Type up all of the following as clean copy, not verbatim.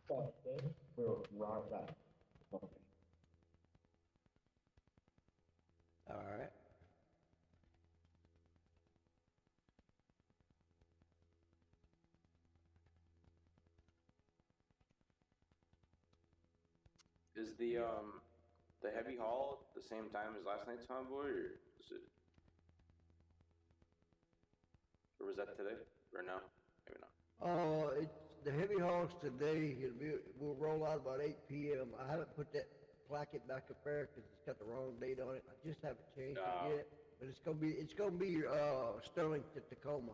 Thursday, we'll round that. Okay. All right. Is the heavy haul the same time as last night's convoy, or is it, or was that today, or no? Maybe not. The heavy hauls today, we'll roll out about 8 p.m. I haven't put that placket back up there because it's got the wrong date on it. I just haven't changed it yet. But it's gonna be Sterling to Tacoma.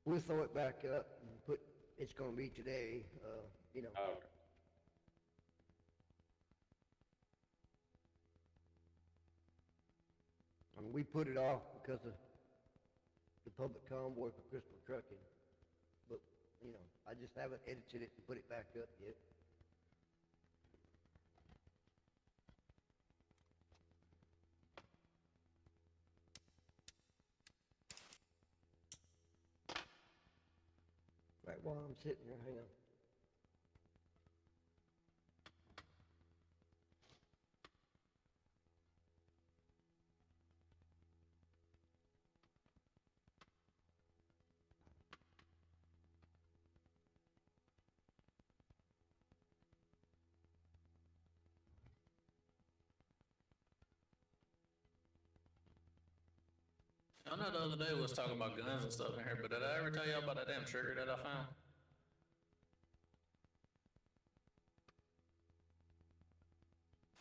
We'll throw it back up and it's gonna be today, you know. Oh, okay. And we put it off because of the public convoy for Crystal Trucking. But, you know, I just haven't edited it and put it back up yet. Right while I'm sitting here, hang on. I know the other day we was talking about guns and stuff in here, but did I ever tell y'all about that damn trigger that I found?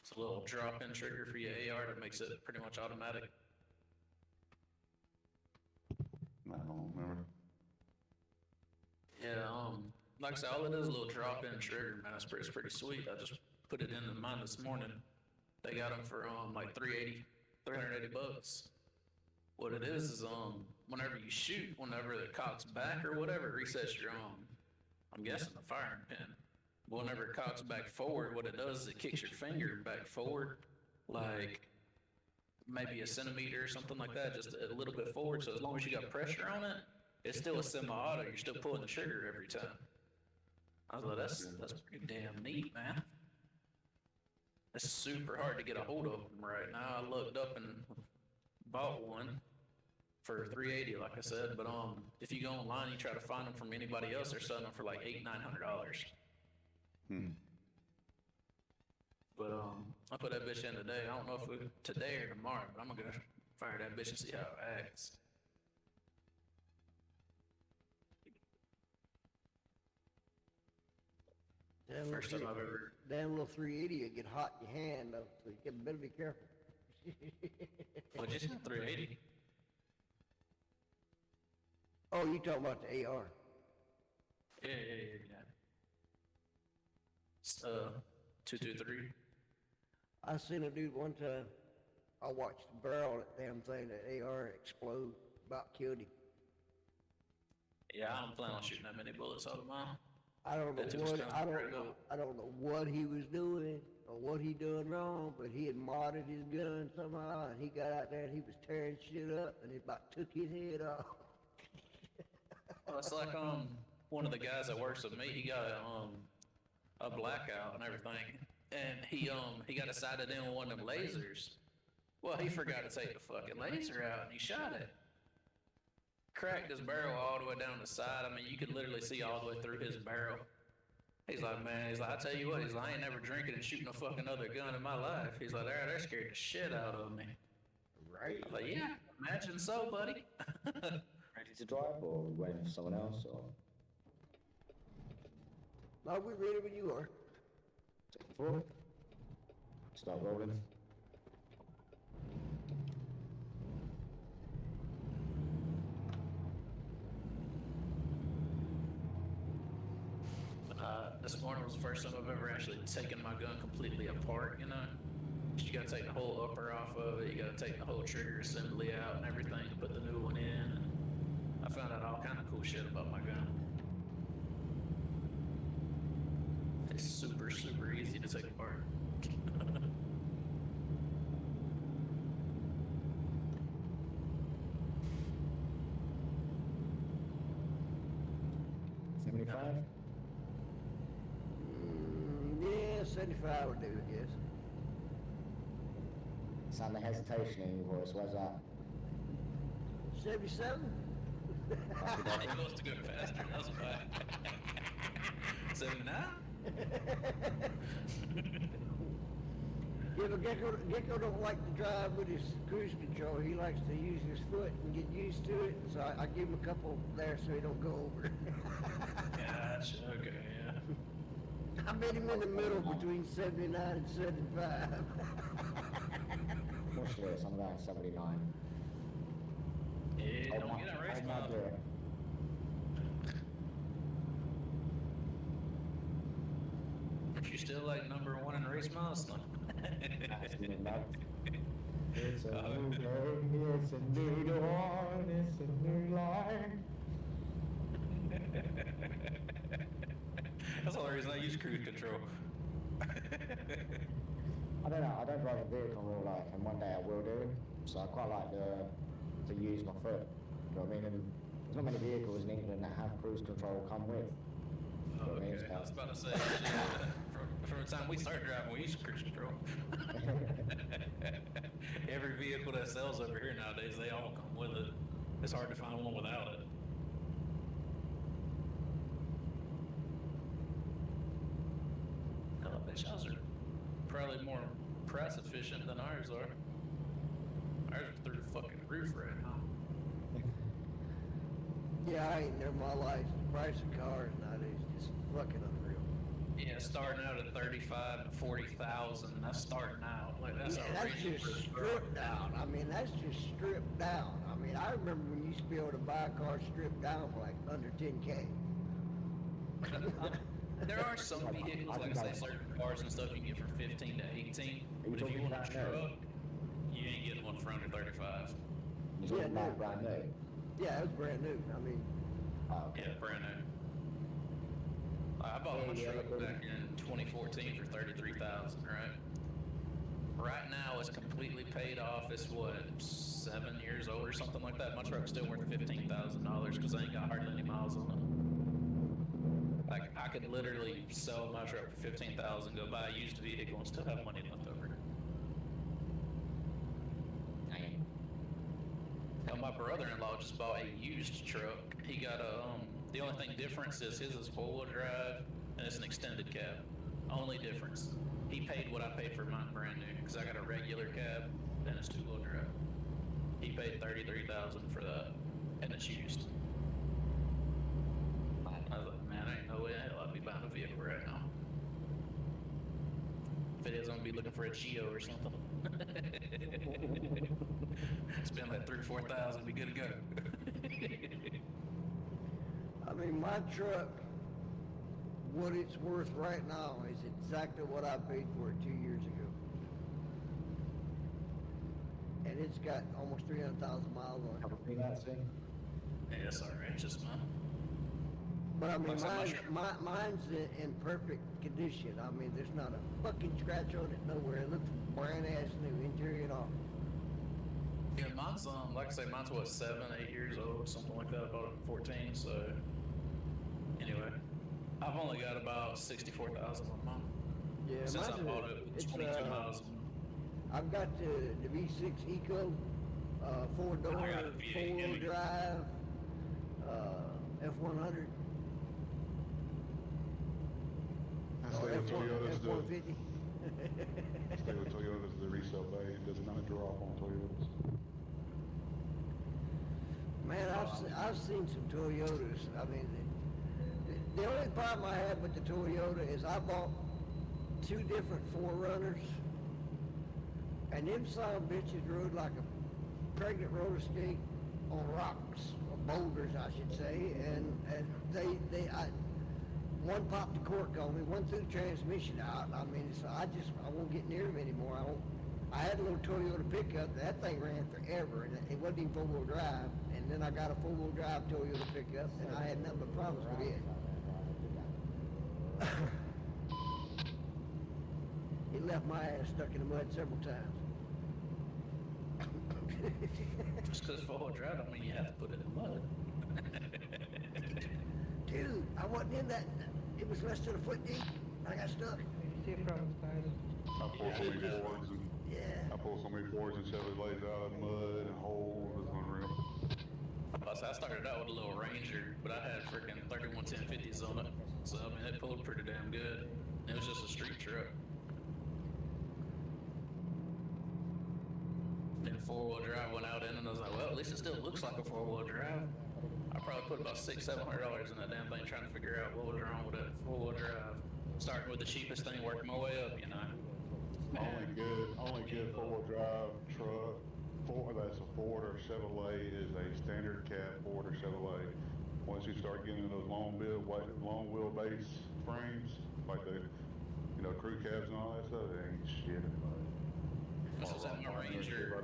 It's a little drop-in trigger for your AR that makes it pretty much automatic. I don't remember. Yeah, like I said, all it is a little drop-in trigger, man. It's pretty sweet. I just put it in mine this morning. They got them for like 380 bucks. What it is whenever you shoot, whenever it cocks back or whatever, it resets your I'm guessing the firing pin. Whenever it cocks back forward, what it does is it kicks your finger back forward, like maybe a centimeter or something like that, just a little bit forward. So as long as you got pressure on it, it's still a semi-auto. You're still pulling the trigger every time. I was like, that's pretty damn neat, man. It's super hard to get a hold of them right now. I looked up and bought one for 380, like I said. But if you go online, you try to find them from anybody else, they're selling them for like $800-900. But I put that bitch in today. I don't know if it's today or tomorrow, but I'm gonna fire that bitch and see how it acts. First time I've ever. Damn little 380 will get hot in your hand, though, so you better be careful. Well, just 380. Oh, you talking about the AR? Yeah. 223. I seen a dude one time. I watched the barrel of that damn thing, that AR explode, about killed him. Yeah, I don't plan on shooting that many bullets out of mine. I don't know what he was doing or what he done wrong, but he had modded his gun somehow, and he got out there and he was tearing shit up, and it about took his head off. Well, it's like one of the guys that works with me. He got a blackout and everything, and he got sighted in with one of them lasers. Well, he forgot to take the fucking laser out, and he shot it. Cracked his barrel all the way down the side. I mean, you could literally see all the way through his barrel. He's like, man, I tell you what, I ain't never drinking and shooting a fucking other gun in my life. He's like, they're scared the shit out of me. Right. I'm like, yeah, imagine so, buddy. Ready to drive or waiting for someone else or? No, we're ready when you are. Take it forward. Start rolling. This morning was the first time I've ever actually taken my gun completely apart, you know? You gotta take the whole upper off of it, you gotta take the whole trigger assembly out and everything to put the new one in. And I found out all kind of cool shit about my gun. It's super easy to take apart. 75? Yeah, 75 would do, I guess. Sound the hesitation in your voice, why's that? 77? He wants to go faster, that's why. 79? Yeah, but Gecko don't like to drive with his cruise control. He likes to use his foot and get used to it. So I give him a couple there so he don't go over. Gotcha, okay, yeah. I met him in the middle between 79 and 75. What's this? I'm about 79. Yeah, don't get that race Hold my mode. beer. Aren't you still like number one in race miles? No. It's a new day, it's a new dawn, it's a new life. That's the only reason I use cruise control. I don't know, I don't drive a vehicle in real life, and one day I will do, so I quite like to use my foot. You know what I mean? And there's not many vehicles in England that have cruise control come with. You know what I mean? Okay, I was about to say, shit, from the time we started driving, we used cruise control. Every vehicle that sells over here nowadays, they all come with it. It's hard to find one without it. I bet y'all's are probably more price efficient than ours are. Ours are through the fucking roof right now. Yeah, I ain't never in my life. The price of cars nowadays is just fucking unreal. Yeah, starting out at 35 to 40,000. That's starting out. Like that's Yeah, that's outrageous just for a car. stripped down. I mean, that's just stripped down. I mean, I remember when you used to be able to buy a car stripped down for like under 10K. There are some vehicles, like I say, certain cars and stuff you can get from 15 to 18. But if you want a truck, you ain't getting one for under 35. You're Yeah, talking about brand new. Yeah, it was brand new. I mean, Oh, okay. Yeah, brand new. I bought my truck back in 2014 for 33,000, right? Right now it's completely paid off. It's what, 7 years old or something like that. My truck's still worth $15,000 because I ain't got hardly any miles on it. Like I could literally sell my truck for $15,000, go buy a used vehicle, and still have money left over. Dang. Hell, my brother-in-law just bought a used truck. He got a the only thing difference is his is four-wheel drive and it's an extended cab. Only difference. He paid what I paid for mine brand new because I got a regular cab and it's two-wheel drive. He paid $33,000 for that and it's used. I was like, man, I ain't no way in hell I'd be buying a vehicle right now. If it is, I'm gonna be looking for a Geo or something. Spend like $3,000 or $4,000, be good to go. I mean, my truck, what it's worth right now is exactly what I paid for it 2 years ago. And it's got almost 300,000 miles on it. Couple peanuts in. Yeah, it's outrageous, man. But I mean, Looks like mine's in perfect condition. I mean, there's not a fucking scratch on it nowhere. It looks brand ass new, interior and all. Yeah, mine's like I say, mine's what, 7, 8 years old, something like that. I bought it in 14, so anyway, I've only got about 64,000 on mine. Yeah, Since I mine's bought it, it's 22 miles. I've got the V6 Eco, 4-door, I got a V8 4-wheel Hemi. drive, F100. Stay with Toyotas, F-150. stay with Toyotas, the resale value does not drop on Toyotas. Man, I've seen some Toyotas. I mean, the only problem I had with the Toyota is I bought 2 different 4Runners, and them son of bitches rode like a pregnant roller skate on rocks, or boulders, I should say, and one popped the cork on me, one threw the transmission out. I mean, so I won't get near them anymore. I had a little Toyota pickup. That thing ran forever, and it wasn't even 4-wheel drive. And then I got a 4-wheel drive Toyota pickup, and I had nothing but problems with it. It left my ass stuck in the mud several times. Just because 4-wheel drive don't mean you have to put it in the mud. Dude, I wasn't in that. It was less than a foot deep. I got stuck. You see it from the side. I pulled so many boards and Yeah. I pulled so many boards and Chevrolets out of mud and holes. It's unreal. I started out with a little Ranger, but I had freaking 31 1050s on it. So, I mean, it pulled pretty damn good. It was just a street truck. Then four-wheel drive went out in, and I was like, well, at least it still looks like a four-wheel drive. I probably put about $600-700 in that damn thing trying to figure out what was wrong with that four-wheel drive. Starting with the cheapest thing, working my way up, you know. Only good four-wheel drive truck, that's a Ford or Chevrolet, is a standard cab Ford or Chevrolet. Once you start getting those long wheelbase frames, like the, crew cabs and all that stuff, it ain't shit. This was at my Ranger.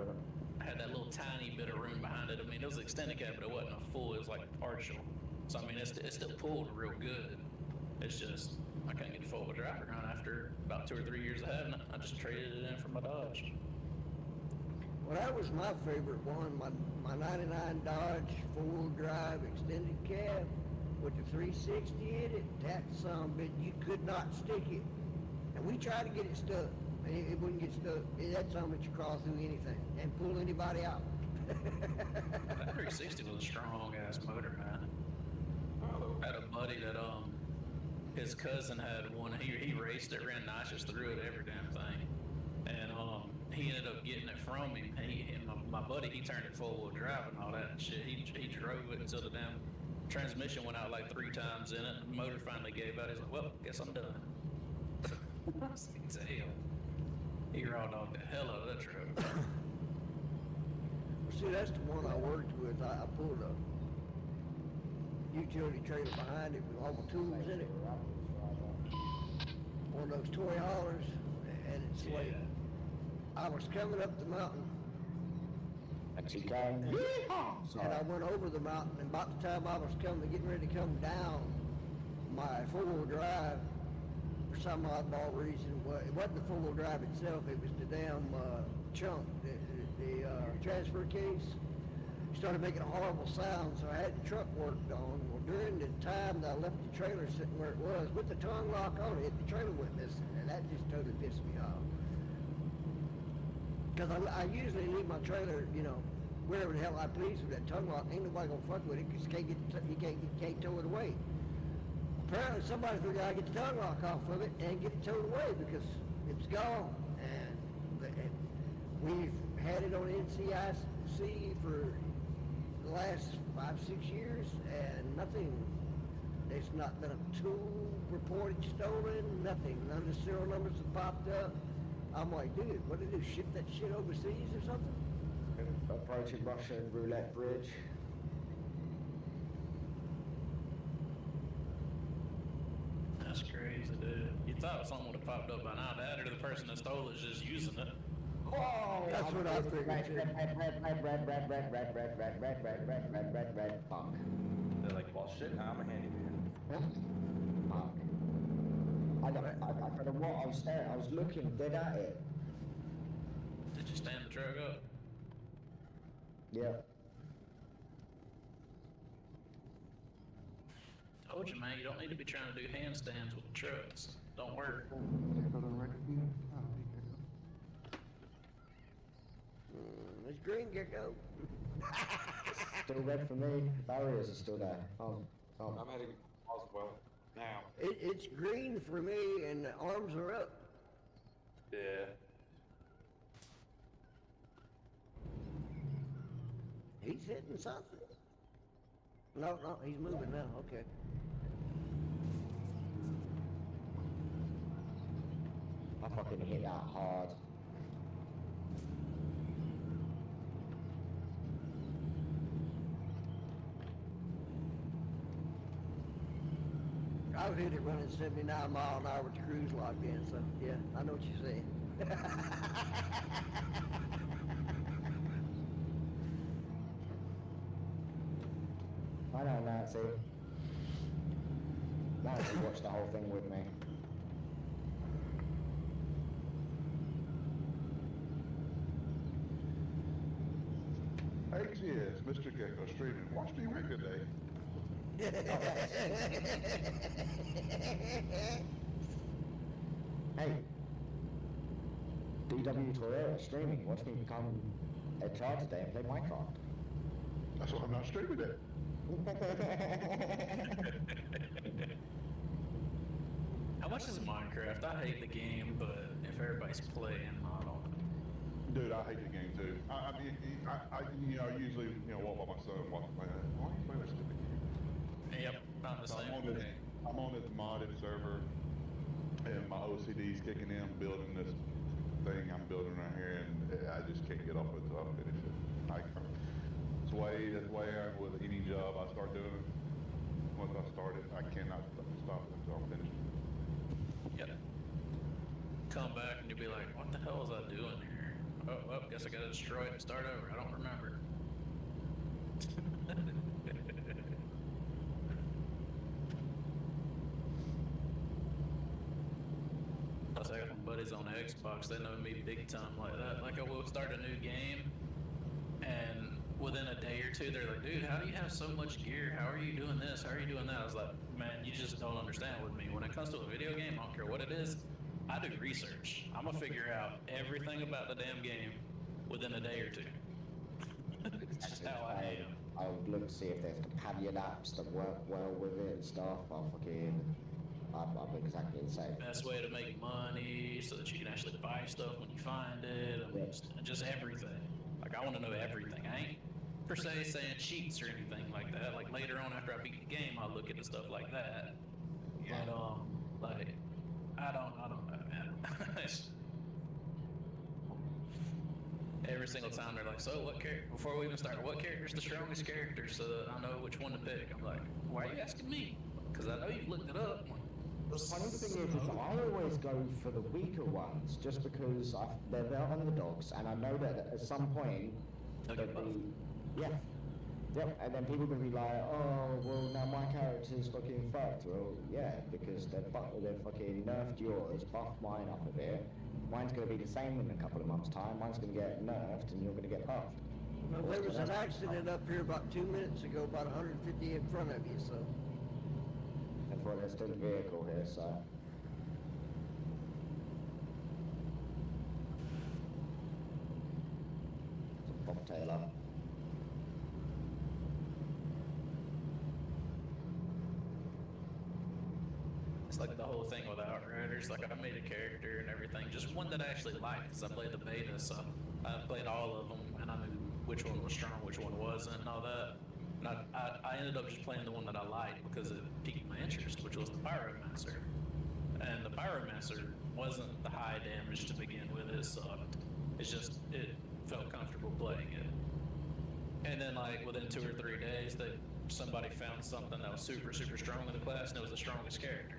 I had that little tiny bit of room behind it. I mean, it was an extended cab, but it wasn't a full. It was like partial. So I mean, it still pulled real good. It's just I couldn't get the four-wheel drive around after about 2 or 3 years of having it. I just traded it in for my Dodge. Well, that was my favorite one. My '99 Dodge four-wheel drive extended cab with the 360 in it. That son of a bitch, you could not stick it. And we tried to get it stuck. It wouldn't get stuck. That son of a bitch could crawl through anything and pull anybody out. That 360 was a strong ass motor, man. I had a buddy that his cousin had one. He raced it, ran notches through it, every damn thing, and he ended up getting it from him. My buddy, he turned it four-wheel drive and all that and shit. He drove it until the damn transmission went out like 3 times in it. The motor finally gave out. He's like, well, guess I'm done. I was like, damn. He raw dogged the hell out of that truck. Well, see, that's the one I worked with. I pulled a utility trailer behind it with all the tools in it. One of those toy haulers, and it's like I was coming up the mountain. She came. And I went over the mountain, and about the time I was getting ready to come down, my four-wheel drive, for some oddball reason, it wasn't the four-wheel drive itself, it was the damn chunk, the transfer case. Started making a horrible sound, so I had the truck worked on. Well, during the time that I left the trailer sitting where it was, with the tongue lock on it, the trailer went missing, and that just totally pissed me off. Because I usually leave my trailer, wherever the hell I please with that tongue lock. Ain't nobody gonna fuck with it because you can't tow it away. Apparently somebody figured out how to get the tongue lock off of it and get it towed away because it's gone. And we've had it on NCIC for the last 5-6 years and nothing. There's not been a tool reported stolen, nothing. None of the serial numbers have popped up. I'm like, dude, what did they do? Ship that shit overseas or something? Approaching Russian roulette bridge. That's crazy, dude. You thought something would have popped up by now. That or the person that stole it is just using it. Oh, That's what I figured too. Red. Fuck. They're like, well, shit, I'm a handyman. Fuck. I don't know what I was staring. I was looking dead at it. Did you stand the truck up? Yeah. Told you, man, you don't need to be trying to do handstands with the trucks. Don't work. It's green gecko. Still red for me. Barriers are still there. I'm heading Roswell now. It's green for me and the arms are up. Yeah. He's hitting something. No, he's moving now. Okay. I fucking hit that hard. I was hit it running 79 mile an hour with the cruise locked in, so yeah, I know what you're saying. I know Nancy. Nancy watched the whole thing with me. HGS, Mr. Gecko streaming. Watch me ring today. Hey, DW Toyota streaming. Watch me become a child today and play Minecraft. That's why I'm not streaming it. How much is Minecraft? I hate the game, but if everybody's playing, I don't. Dude, I hate the game too. I mean, I usually, walk by my son and watch him play that. Why are you playing that stupid game? Yep, I'm the So same. I'm on this modded server, and my OCD's kicking in, building this thing I'm building right here, and I just can't get off it until I finish it. That's the way I am with any job I start doing. Once I start it, I cannot stop it until I'm finished. Yep. Come back and you'll be like, what the hell was I doing here? Oh, well, guess I gotta destroy it and start over. I don't remember. Plus, I got some buddies on Xbox. They know me big time like that. Like, I will start a new game, and within a day or two, they're like, dude, how do you have so much gear? How are you doing this? How are you doing that? I was like, man, you just don't understand with me. When it comes to a video game, I don't care what it is, I do research. I'm gonna figure out everything about the damn game within a day or two. That's just how I am. I would look to see if there's companion apps that work well with it and stuff. I'm exactly the same. Best way to make money so that you can actually buy stuff when you find it. I mean, just everything. Like, I want to know everything. I ain't per se saying cheats or anything like that. Like, later on after I beat the game, I'll look into stuff like that. But like, I don't know, man. Every single time they're like, so what character? Before we even start, what character's the strongest character so that I know which one to pick? I'm like, why are you asking me? Because I know you looked it up. The funny thing is I always go for the weaker ones just because they're underdogs, and I know that at some point They'll they'll get buffed. be, yeah, yep, and then people can be like, oh, well, now my character's fucking fucked. Well, yeah, because they've fucking nerfed yours, buffed mine up a bit. Mine's going to be the same in a couple of months' time. Mine's going to get nerfed, and you're going to get buffed. Well, there was an accident up here about 2 minutes ago, about 150 in front of you, so. And for there's still a vehicle here, so. It's a bobtail. It's like the whole thing with Outriders. Like, I made a character and everything, just one that I actually liked because I played the beta, so I played all of them and I knew which one was strong, which one wasn't, and all that. And I ended up just playing the one that I liked because it piqued my interest, which was the Pyromancer. And the Pyromancer wasn't the high damage to begin with. It sucked. It's just, it felt comfortable playing it. And then, like, within 2 or 3 days, somebody found something that was super, super strong in the class, and it was the strongest character.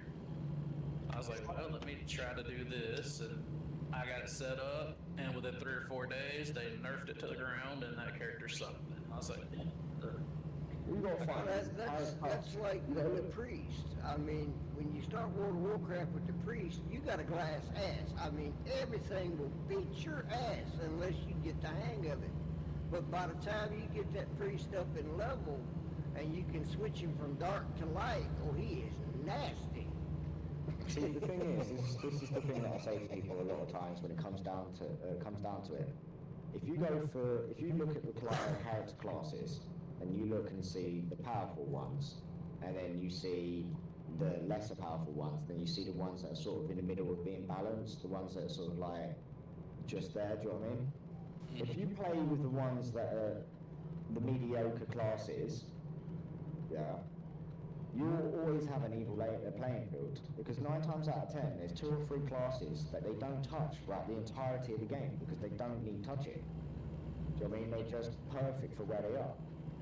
I was like, well, let me try to do this, and I got it set up, and within 3 or 4 days, they nerfed it to the ground, and that character sucked. I was like, We gonna find That's like the priest. I mean, when you start World of Warcraft with the priest, you got a glass ass. I mean, everything will beat your ass unless you get the hang of it. But by the time you get that priest up in level, and you can switch him from dark to light, oh, he is nasty. See, the thing is, this is the thing that I say to people a lot of times when it comes down to it. If you look at the character classes, and you look and see the powerful ones, and then you see the lesser powerful ones, then you see the ones that are sort of in the middle of being balanced, the ones that are sort of like just there, do you know what I mean? If you play with the ones that are the mediocre classes, yeah, you'll always have an even playing field, because 9 times out of 10, there's 2 or 3 classes that they don't touch throughout the entirety of the game, because they don't need touching. Do you know what I mean? They're just perfect for where they are.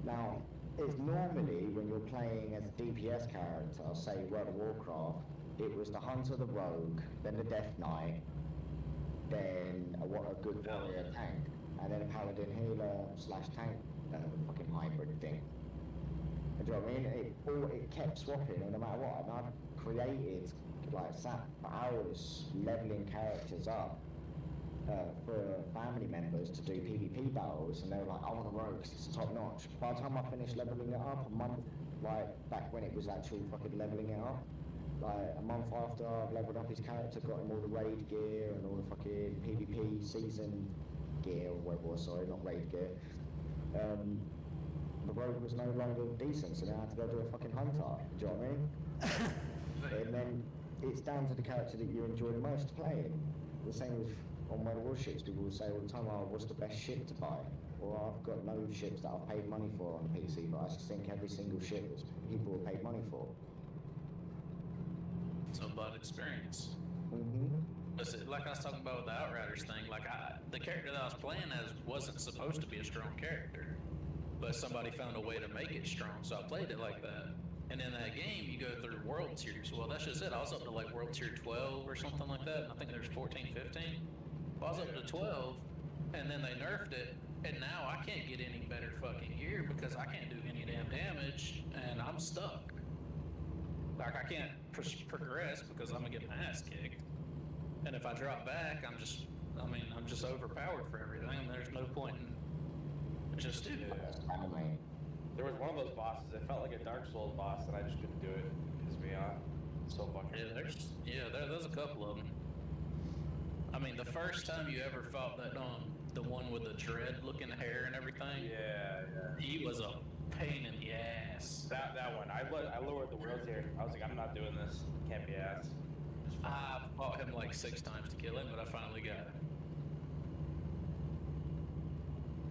Now, it's normally when you're playing as a DPS character, say World of Warcraft, it was the Hunter, the Rogue, then the Death Knight, then a good warrior tank, and then a Paladin healer / tank fucking hybrid thing. Do you know what I mean? It kept swapping, and no matter what, and I've created, sat for hours leveling characters up for family members to do PvP battles, and they were like, I want a rogue because it's top notch. By the time I finished leveling it up, a month like back when it was actually fucking leveling it up. Like a month after I've leveled up his character, got him all the raid gear and all the fucking PvP season gear, or what it was, sorry, not raid gear. The road was no longer decent, so then I had to go do a fucking hunter. Do you know what I mean? And then it's down to the character that you enjoy the most playing. The same with on World War ships, people will say all the time, oh, what's the best ship to buy? Well, I've got no ships that I've paid money for on PC, but I just think every single ship that people have paid money for. It's all about experience. Mm-hmm. Like I was talking about with the Outriders thing, like the character that I was playing as wasn't supposed to be a strong character, but somebody found a way to make it strong, so I played it like that. And in that game, you go through world tiers. Well, that's just it. I was up to like world tier 12 or something like that, and I think there's 14, 15. Well, I was up to 12, and then they nerfed it, and now I can't get any better fucking gear because I can't do any damn damage, and I'm stuck. Like, I can't progress because I'm gonna get my ass kicked. And if I drop back, I'm just overpowered for everything, and there's no point in just do it. There was one of those bosses, it felt like a Dark Souls boss, and I just couldn't do it. It pissed me off. So fucking. There's a couple of them. I mean, the first time you ever fought that the one with the dread-looking hair and everything. Yeah. He was a pain in the ass. That one. I lowered the world tier. I was like, I'm not doing this. Can't be ass. I fought him like 6 times to kill him, but I finally got him.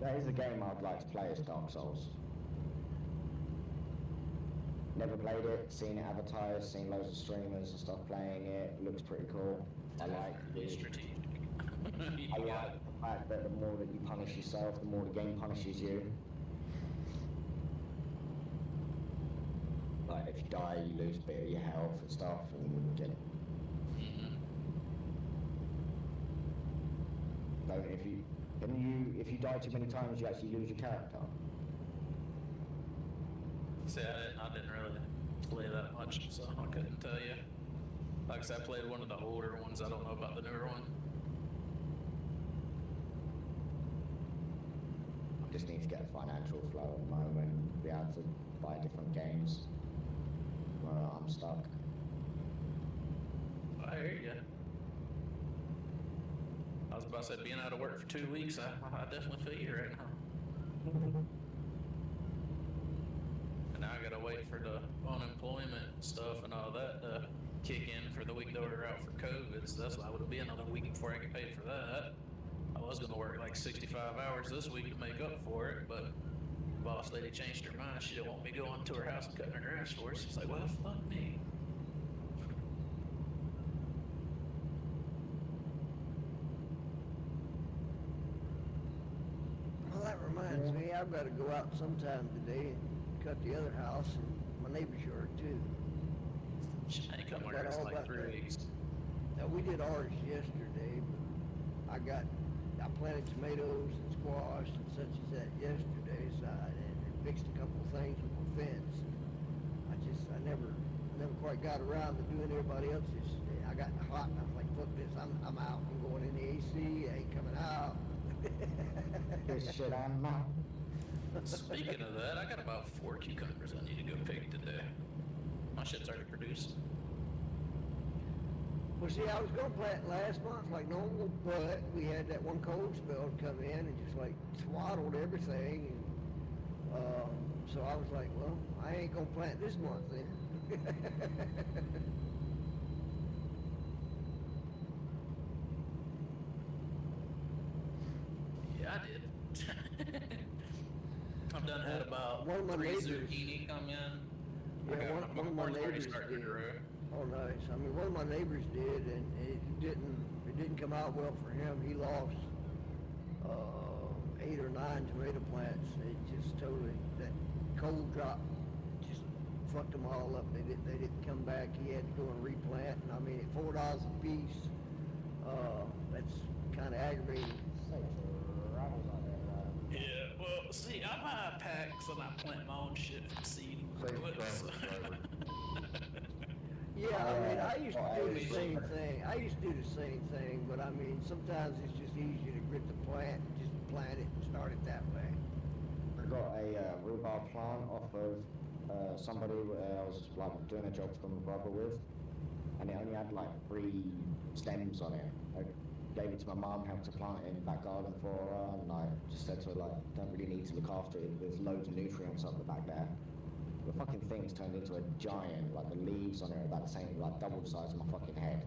That is a game I'd like to play as Dark Souls. Never played it, seen it advertised, seen loads of streamers and stuff playing it. Looks pretty cool. I like the strategic. I like the fact that the more that you punish yourself, the more the game punishes you. Like if you die, you lose a bit of your health and stuff, and get it. Like if you die too many times, you actually lose your character. See, I didn't really play that much, so I couldn't tell you. Like I said, I played one of the older ones. I don't know about the newer one. I just need to get a financial flow at the moment, be able to buy different games. I'm stuck. I hear you. I was about to say, being out of work for 2 weeks, I definitely feel you right now. And now I gotta wait for the unemployment stuff and all that to kick in for the week that we're out for COVID. So that's why it would be another week before I get paid for that. I was gonna work like 65 hours this week to make up for it, but boss lady changed her mind. She didn't want me going to her house and cutting her grass for her. She's like, well, fuck me. Well, that reminds me, I've got to go out sometime today and cut the other house and my neighbor's yard too. She ain't come here in like 3 weeks. Now, we did ours yesterday, but I planted tomatoes and squash and such as that yesterday, so I fixed a couple of things with my fence. I never quite got around to doing everybody else's. I got hot and I was like, fuck this, I'm out. I'm going in the AC, I ain't coming out. This shit I'm out. Speaking of that, I got about 4 cucumbers I need to go pick today. My shit's already produced. Well, see, I was going to plant last month like normal, but we had that one cold spell come in and just like swaddled everything. And, so I was like, well, I ain't going to plant this month then. Yeah, I did. I've done had about one of my 3 neighbors, zucchini come in. Yeah, one of my neighbors did. Oh, nice. I mean, one of my neighbors did, and it didn't come out well for him. He lost 8 or 9 tomato plants. It just totally, that cold drop just fucked them all up. They didn't come back. He had to go and replant, and I mean, at $4 a piece, that's kind of aggravating. Yeah, well, see, I buy packs and I plant my own shit from seed. Yeah, I mean, I used to do the same thing. But I mean, sometimes it's just easier to grit the plant, just plant it and start it that way. I got a rhubarb plant off of somebody I was like doing a job for my brother with, and it only had like 3 stems on it. I gave it to my mum, helped her plant it in the back garden for her, and I just said to her like, don't really need to look after it. There's loads of nutrients up the back there. The fucking thing's turned into a giant. Like the leaves on it are about the same, like double the size of my fucking head.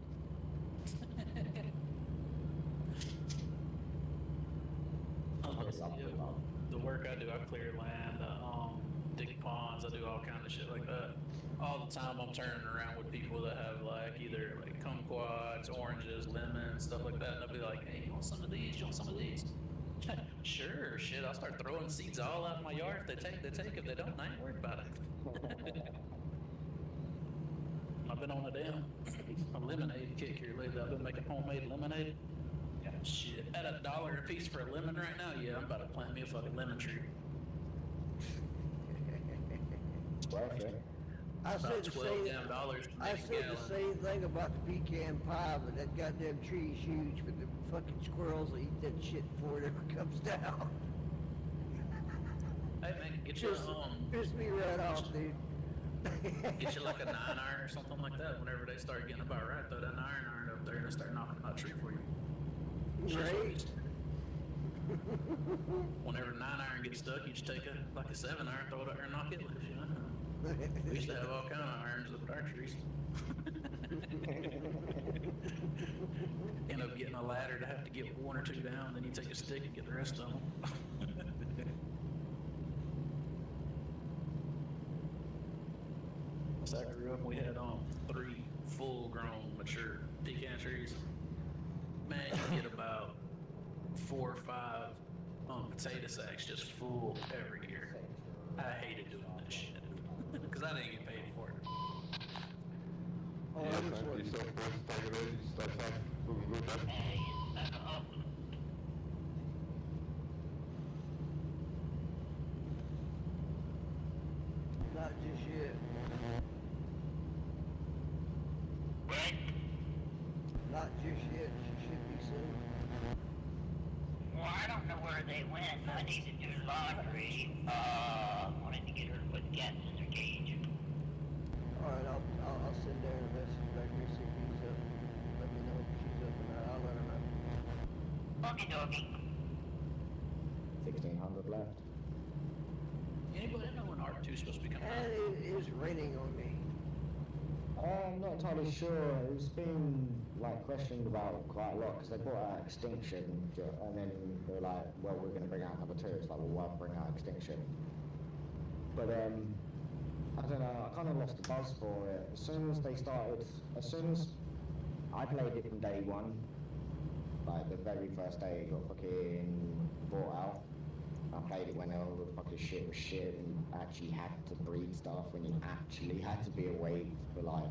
The work I do, I clear land, dig ponds, I do all kind of shit like that. All the time I'm turning around with people that have like either like kumquats, oranges, lemons, stuff like that, and they'll be like, hey, you want some of these? You want some of these? Sure, shit, I'll start throwing seeds all out in my yard. If they take, they take. If they don't, I ain't worried about it. I've been on a damn a lemonade kick here lately. I've been making homemade lemonade. Yeah, shit. At $1 a piece for a lemon right now, yeah, I'm about to plant me a fucking lemon tree. Worth it. I It's said about the $12 same. damn dollars to I make a said the gallon. same thing about the pecan pie, but that goddamn tree's huge for the fucking squirrels that eat that shit before it ever comes down. Hey man, get you Piss me right off, dude. get you like a 9-iron or something like that. Whenever they start getting about right, throw that 9-iron up there and they start knocking that tree for you. Right? Whenever 9-iron gets stuck, you just take a 7-iron, throw it out there and knock it loose, you know? We used to have all kind of irons up at our trees. End up getting a ladder to have to get 1 or 2 down, then you take a stick and get the rest of them. So I grew up, we had 3 full-grown, mature pecan trees. Man, you get about 4 or 5 potato sacks just full every year. I hated doing that shit because I didn't get paid for it. Oh, Yeah, I thank just you want so much. Take it easy. Stay safe. Okay? not just yet. What? Not just yet. She should be soon. Well, I don't know where they went. I need to do laundry. Wanted to get her to put cats in their cage. All right, I'll send her a message back here, see if he's up. Let me know if she's up or not. I'll let her know. Okie dokie. 1600 left. Anybody know when Art 2 is supposed to be coming And out? it is raining on me. I'm not entirely sure. It's been like questioned about quite a lot because they brought out Extinction, and then they were like, "Well, we're going to bring out number 2." It's like, "Well, why bring out Extinction?" But I don't know. I kind of lost the buzz for it. As soon as I played it from day one, like the very first day it got fucking brought out. I played it when all the fucking shit was shit and actually had to breed stuff when you actually had to be awake for like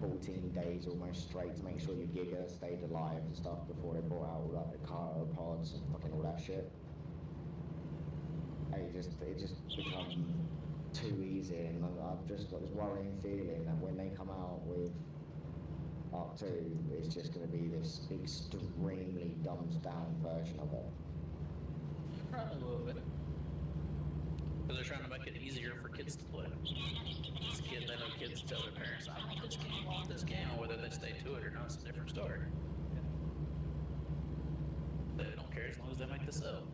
14 days almost straight to make sure your Giga stayed alive and stuff before they brought out all like the cargo pods and fucking all that shit. And it just become too easy, and I've just got this worrying feeling that when they come out with Arc 2, it's just going to be this extremely dumbed down version of it. Probably a little bit. Because they're trying to make it easier for kids to play. As a kid, they know kids tell their parents, I want this game, or whether they stay to it or not, it's a different story. They don't care as long as they make this up.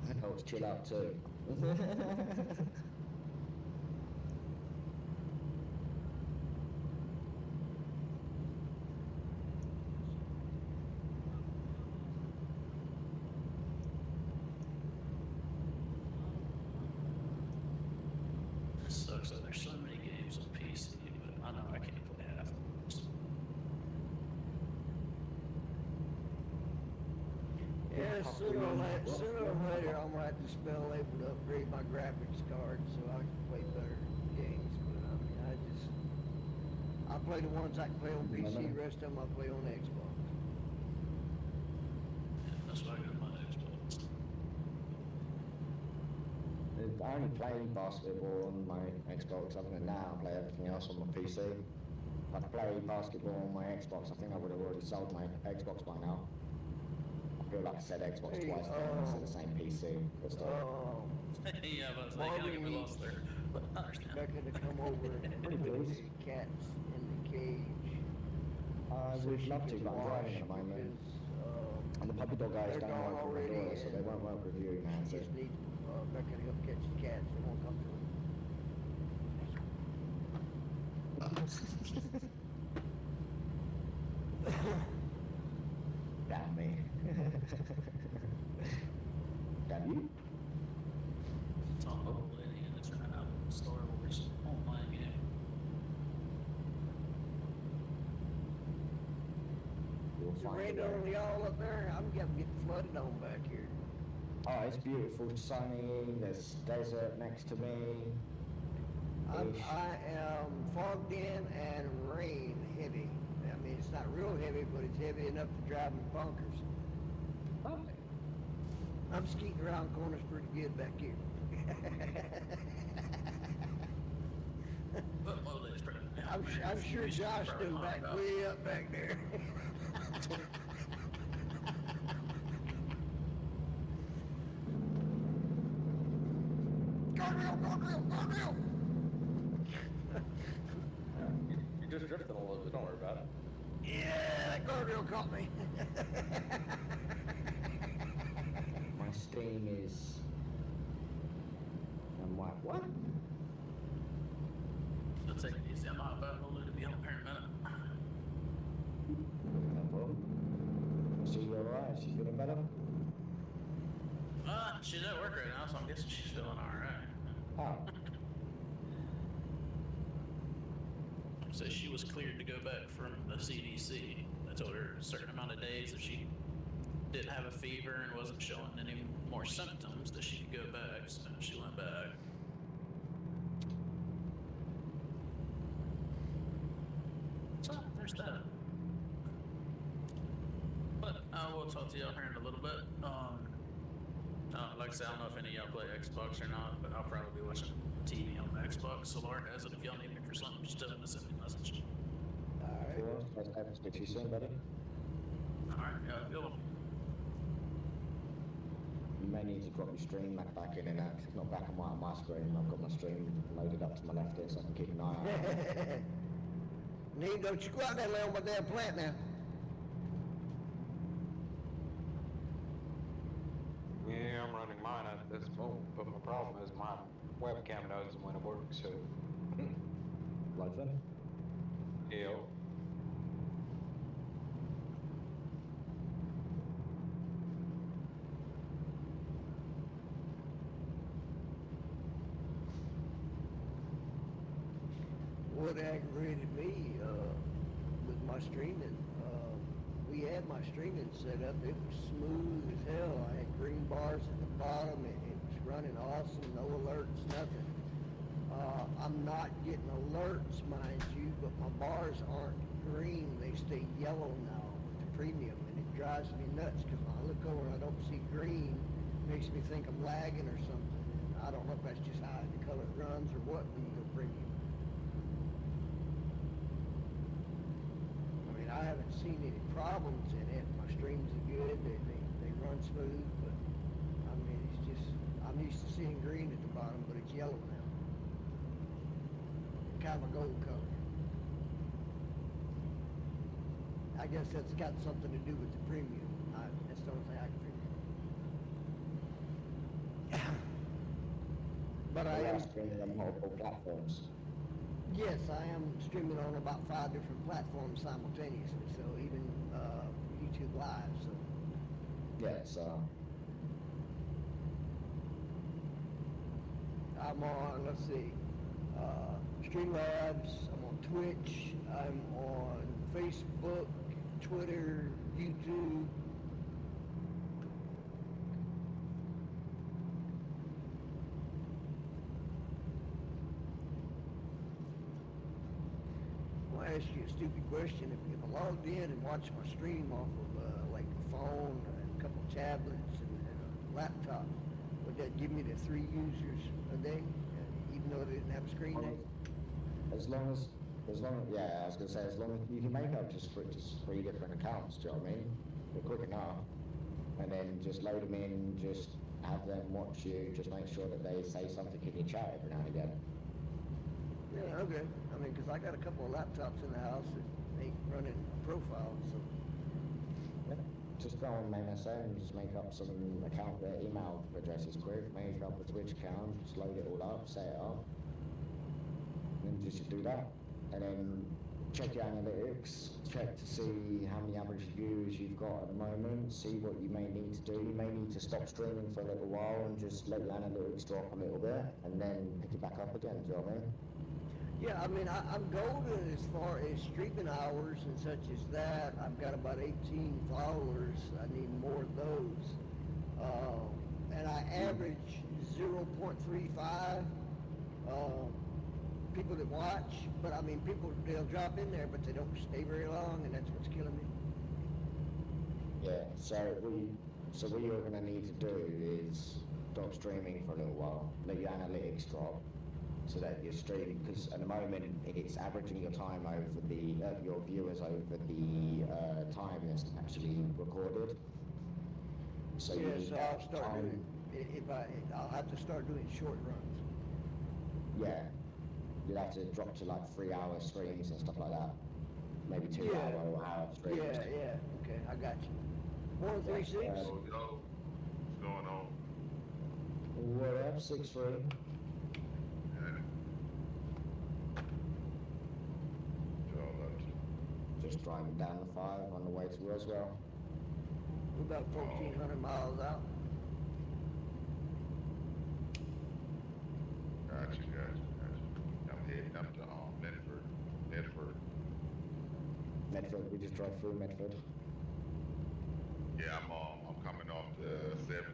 That helps chill out too. It sucks that there's so many games on PC, but I know I can't play half of them. Yeah, sooner or later, I'm gonna have to spell able to upgrade my graphics card so I can play better games. But I mean, I play the ones I can play on PC. The rest of them I play on Xbox. Yeah, that's why I got my Xbox. I only play basketball on my Xbox. Other than that, I play everything else on my PC. if I play basketball on my Xbox, I think I would have already sold my Xbox by now. I feel like I said Xbox Hey, twice now instead of saying PC. But still. Yeah, but it's like, I get me lost there. But I understand. Becca to come over and Pretty put please. the cats in the cage. I so would she love to, can but I'm driving wash at the moment. because, And the puppy dog guys they're don't gone work from the already, door, so they and won't work with you, man. she So just needs Becca to help catch the cats. They won't come to her. damn me. Damn you. It's all old lady and it's running out of Star Wars online game. You'll Is it find raining it. on y'all up there? I'm getting flooded on back here. Oh, it's beautiful, sunny. There's desert next to me. I am fogged in and rain heavy. I mean, it's not real heavy, but it's heavy enough to drive me bonkers. I'm skeeting around corners pretty good back here. Well, it's pretty. I'm sure Josh knew back way up back there. Guardrail! You're just drifting a little bit, don't worry about it. Yeah, that guardrail caught me. My Steam is. I'm like, what? I'll take it easy. I'm not about to be home here in a minute. No problem. She alright? She feeling better? She's at work right now, so I'm guessing she's feeling alright. Oh. So she was cleared to go back from the CDC. They told her a certain amount of days if she didn't have a fever and wasn't showing any more symptoms that she could go back, so she went back. So there's that. But I will talk to y'all here in a little bit. Like I said, I don't know if any of y'all play Xbox or not, but I'll probably be watching TV on the Xbox. So Lord has it. If y'all need me for something, just tell me to send me a message. Alright. Cool. Nice to speak to you soon, buddy. Alright, yeah, go. You may need to drop your stream back in and out. It's not back on my screen. I've got my stream loaded up to my left here so I can keep an eye on it. Nate, don't you go out there and lay on my damn plant now. Yeah, I'm running mine at this moment, but my problem is my webcam doesn't want to work, so. Like that? Yeah. What aggravated me with my streaming, we had my streaming set up. It was smooth as hell. I had green bars at the bottom. It was running awesome. No alerts, nothing. I'm not getting alerts, mind you, but my bars aren't green. They stay yellow now with the premium, and it drives me nuts because when I look over and I don't see green, it makes me think I'm lagging or something. I don't know if that's just how the color runs or what when you go premium. I mean, I haven't seen any problems in it. My streams are good. They run smooth, but I mean, it's just, I'm used to seeing green at the bottom, but it's yellow now. Kind of a gold color. I guess that's got something to do with the premium. That's the only thing I can figure. But I am streaming on multiple platforms. Yes, I am streaming on about 5 different platforms simultaneously, so even YouTube Live, so. Yeah, so. I'm on, let's see, Streamlabs, I'm on Twitch, I'm on Facebook, Twitter, YouTube. I'll ask you a stupid question. If I logged in and watched my stream off of like a phone and a couple of tablets and a laptop, would that give me the 3 users a day, even though they didn't have a screen name? As long as As long, yeah, I was gonna say, as long as you can make up just 3 different accounts, do you know what I mean? They're quick enough. And then just load them in, just have them watch you, just make sure that they say something in your chat every now and again. Yeah, okay. I mean, 'cause I got a couple of laptops in the house that ain't running profiles, so. Yeah. Just go on MSN, just make up some account, their email addresses quick, make up a Twitch account, just load it all up, set it up. And then just do that. And then check your analytics, check to see how many average views you've got at the moment, see what you may need to do. You may need to stop streaming for a little while and just let your analytics drop a little bit and then pick it back up again, do you know what I mean? Yeah, I mean, I'm golden as far as streaming hours and such as that. I've got about 18 followers. I need more of those. And I average 0.35 people that watch. But I mean, people, they'll drop in there, but they don't stay very long, and that's what's killing me. Yeah, so what you're going to need to do is stop streaming for a little while, let your analytics drop, so that your stream, because at the moment it's averaging your time over the your viewers over the time that's actually recorded. So you Yeah, need so that I'll start time. doing, I'll have to start doing short runs. Yeah, you'll have to drop to like 3-hour streams and stuff like that. Maybe 2 Yeah. hour or hour streams. Yeah, okay, I got you. 436? Yo, what's going on? What up, 6-3? Yeah. Y'all up to? Just driving down the 5 on the way to Roswell. We're about 1,400 miles out. Gotcha. I'm heading up to Medford. Medford, we just drove through Medford. Yeah, I'm coming off the 70.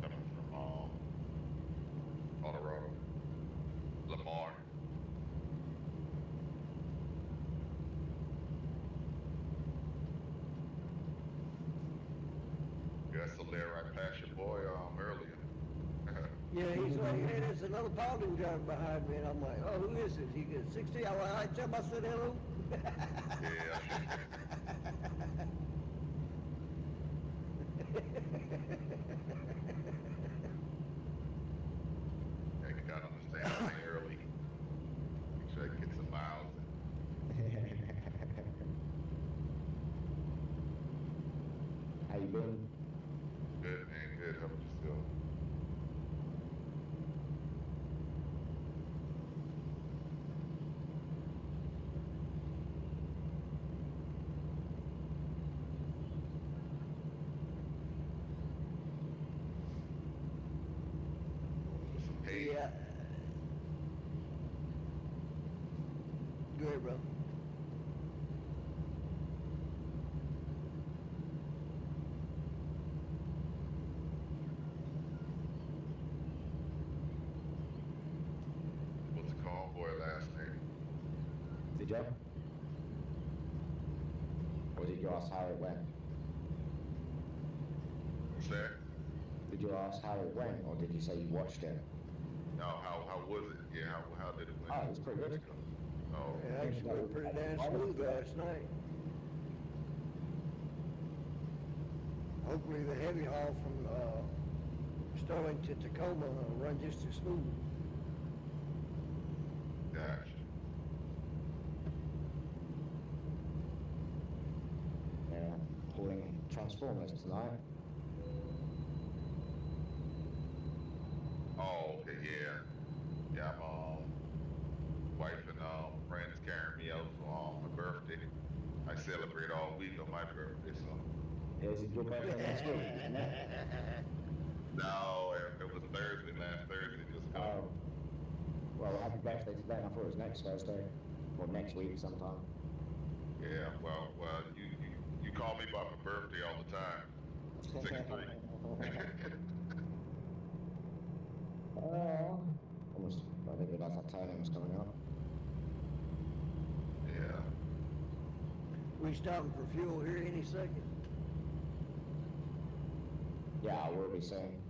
Coming from Colorado, Lamar. Gus Soler right past your boy earlier. Yeah, he's like, hey, there's another Paladin driving behind me, and I'm like, oh, who is this? He goes, 60. I'm like, I tell him I said hello. Yeah. Yeah, you gotta understand everything early. Make sure I get some miles in. How you been? Good, man, good. How about yourself? Some hay. Yeah. Go ahead, bro. What's the convoy last name? Did you? Or did you ask how it went? What's that? Did you ask how it went, or did you say you watched it? No, how was it? Yeah, how did it went? Oh, it was pretty good. Oh, Yeah, actually went pretty damn smooth last night. Hopefully the heavy haul from Sterling to Tacoma will run just as smooth. gotcha. Yeah, pulling Transformers tonight. Oh, okay, yeah. Yeah, wife and friends carrying me out for my birthday. I celebrate all week on my birthday, so. Is it your birthday next week, isn't it? No, it was Thursday, last Thursday, just Oh. go. Well, happy birthday today. I thought it was next Thursday. Or next week sometime. Yeah, well, you call me about my birthday all the time. 6'3". Oh. I didn't realize that turning was coming up. Yeah. We stopping for fuel here any second. Yeah, I will be soon.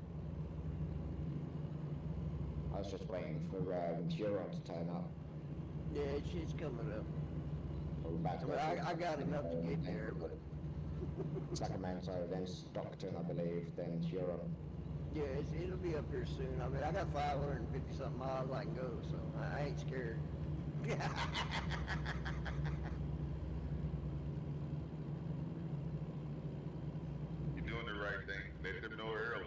I I was just waiting for Huron to turn up. Yeah, it's coming up. We're about to go through I got enough to get there, but Sacramento, then Stockton, I believe, then Huron. yeah, it'll be up here soon. I mean, I got 550 something miles I can go, so I ain't scared. You're doing the right thing. Let them know early.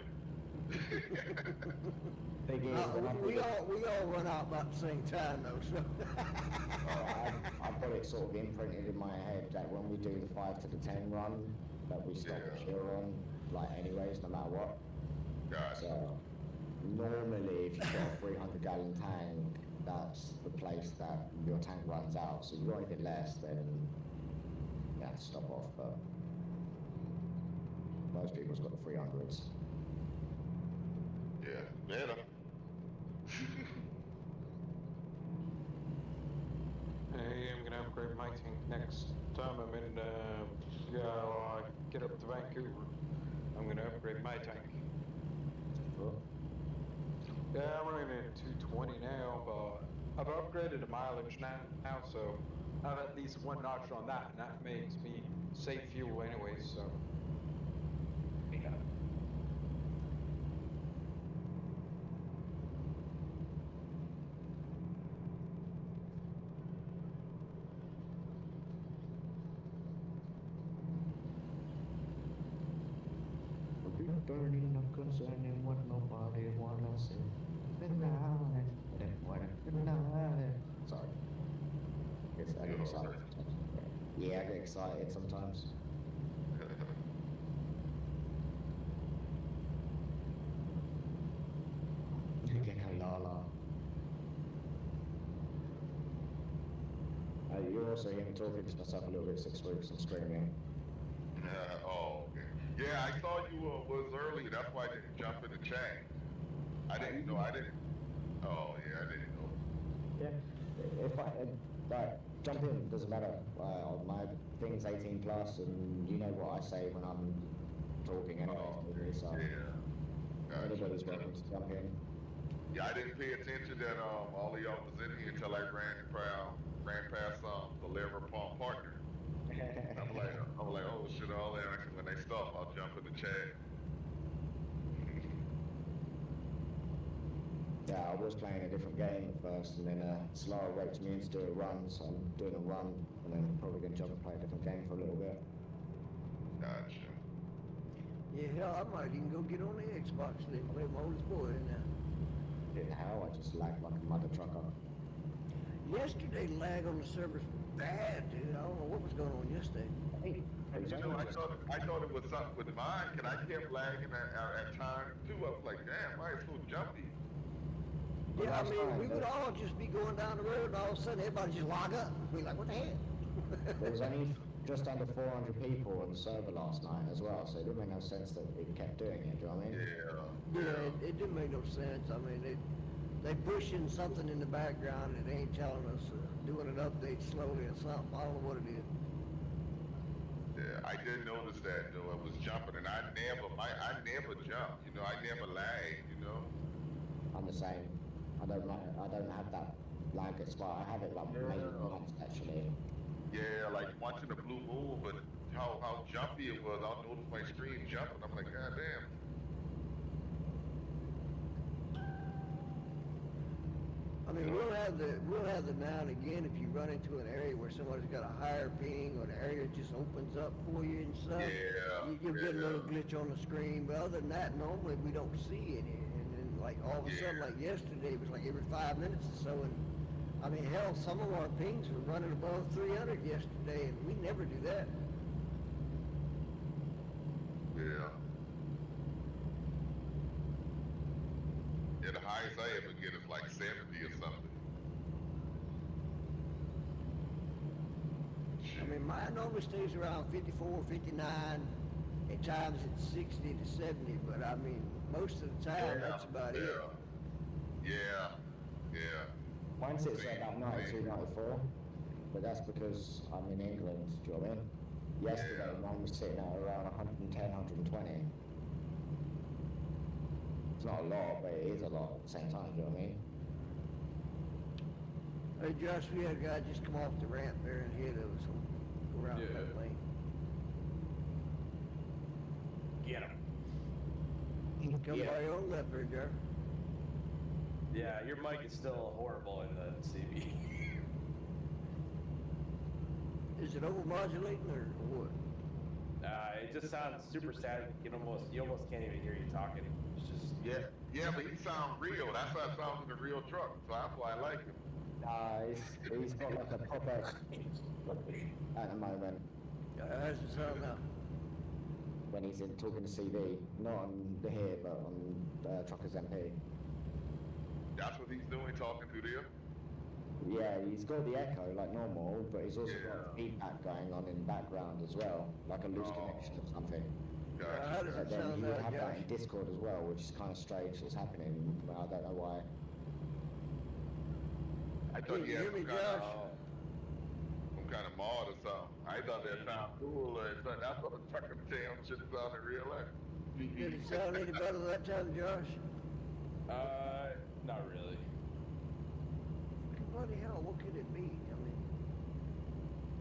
Thing is, when I put We it- all run out about the same time though, so. I've got it sort of imprinted in my head that when we do the 5 to the 10 run, that we stop at Yeah. Huron, like anyways, no matter what. Gotcha. So, normally if you've got a 300 gallon tank, that's the place that your tank runs out. So if you've got anything less, then you have to stop off, but most people's got the 300s. Yeah, better. Hey, I'm gonna upgrade my tank next time I'm in, get up to Vancouver. I'm gonna upgrade my tank. Cool. Yeah, I'm running at 220 now, but I've upgraded the mileage now, so I have at least one notch on that, and that makes me save fuel anyways, so. Yeah. Burning, not concerning what nobody wanna see. Sorry. I get excited. Yeah, I get excited sometimes. You also hear me talking to myself a little bit 6 weeks and screaming. Oh, okay. Yeah, I saw you was early. That's why I didn't jump in the chat. I didn't know. Oh, yeah, I didn't know. Yeah, if I like jump in, doesn't matter. My thing's 18 plus, and you know what I say when I'm talking anyway. So Yeah. Gotcha. anybody's welcome to jump in. Yeah, I didn't pay attention that all of y'all was in here until I ran past the lever pump partner. I'm like, oh shit, all that. When they stop, I'll jump in the chat. Yeah, I was playing a different game at first, and then Solara roped me in to do a run, so I'm doing a run, and then probably going to jump and play a different game for a little bit. Gotcha. Yeah, hell, I might even go get on the Xbox and play my oldest boy in there. How I just lagged like a mother trucker. Yesterday, lag on the servers was bad, dude. I don't know what was going on yesterday. Hey, You know, I thought it was something with mine, and I kept lagging at times too. I was like, damn, why is it so jumpy? Yeah, I that's mean, fine, we would but- all just be going down the road, and all of a sudden, everybody just log up. We're like, what the heck? There was only just under 400 people on the server last night as well, so it didn't make no sense that it kept doing it, do you know what I mean? Yeah, it didn't make no sense. I mean, they pushing something in the background and they ain't telling us, doing an update slowly or something. I don't know what it is. Yeah, I did notice that though. I was jumping, and I never jump. You know, I never lag. You know. I'm the same. I don't have that lag spot. I have it like maybe once actually. Yeah, like watching the blue moon, but how jumpy it was. I'll notice my screen jumping. I'm like, god damn. I mean, we'll have the now and again if you run into an area where somebody's got a higher ping or the area just opens up for you and stuff. Yeah, You'll get a yeah. little glitch on the screen, but other than that, normally we don't see any. And then like all of a sudden, Yeah. like yesterday, it was like every 5 minutes or so. And I mean, hell, some of our pings were running above 300 yesterday, and we never do that. Yeah. Yeah, the highest I ever get is like 70 or something. I mean, mine normally stays around 54, 59. At times it's 60 to 70, but I mean, most of the time that's about it. Yeah. Mine sits at about 92, 94, but that's because I'm in England, do you know what I mean? Yesterday, Yeah. mine was sitting at around 110, 120. It's not a lot, but it is a lot at the same time, do you know what I mean? Hey Josh, we had a guy just come off the ramp there and hit us, so go around Yeah. that lane. Get him. Come Yeah. by your own left there, Josh. Yeah, your mic is still horrible in the CB. Is it overmodulating or what? It just sounds super static. You almost can't even hear you talking. It's just Yeah, but he sounds real. That's how it sounds in the real truck. So that's why I like him. He's got like a proper at the moment How's it sound now? when he's in talking to CV, not on the here, but on Truckers MP. That's what he's doing, talking to them. Yeah, he's got the echo like normal, but he's also Yeah. got feedback going on in the background as well, like a loose connection or something. Gotcha. How does But it then sound he would now, have that Josh? in Discord as well, which is kind of strange. It's happening. But I don't know why. I Can thought you he had hear me, some kind Josh? of some kind of mod or something. I thought that sounded cool or something. That's what the trucker town shit sounded real like. Did it sound any better that time, Josh? not really. Bloody hell, what could it be? I mean,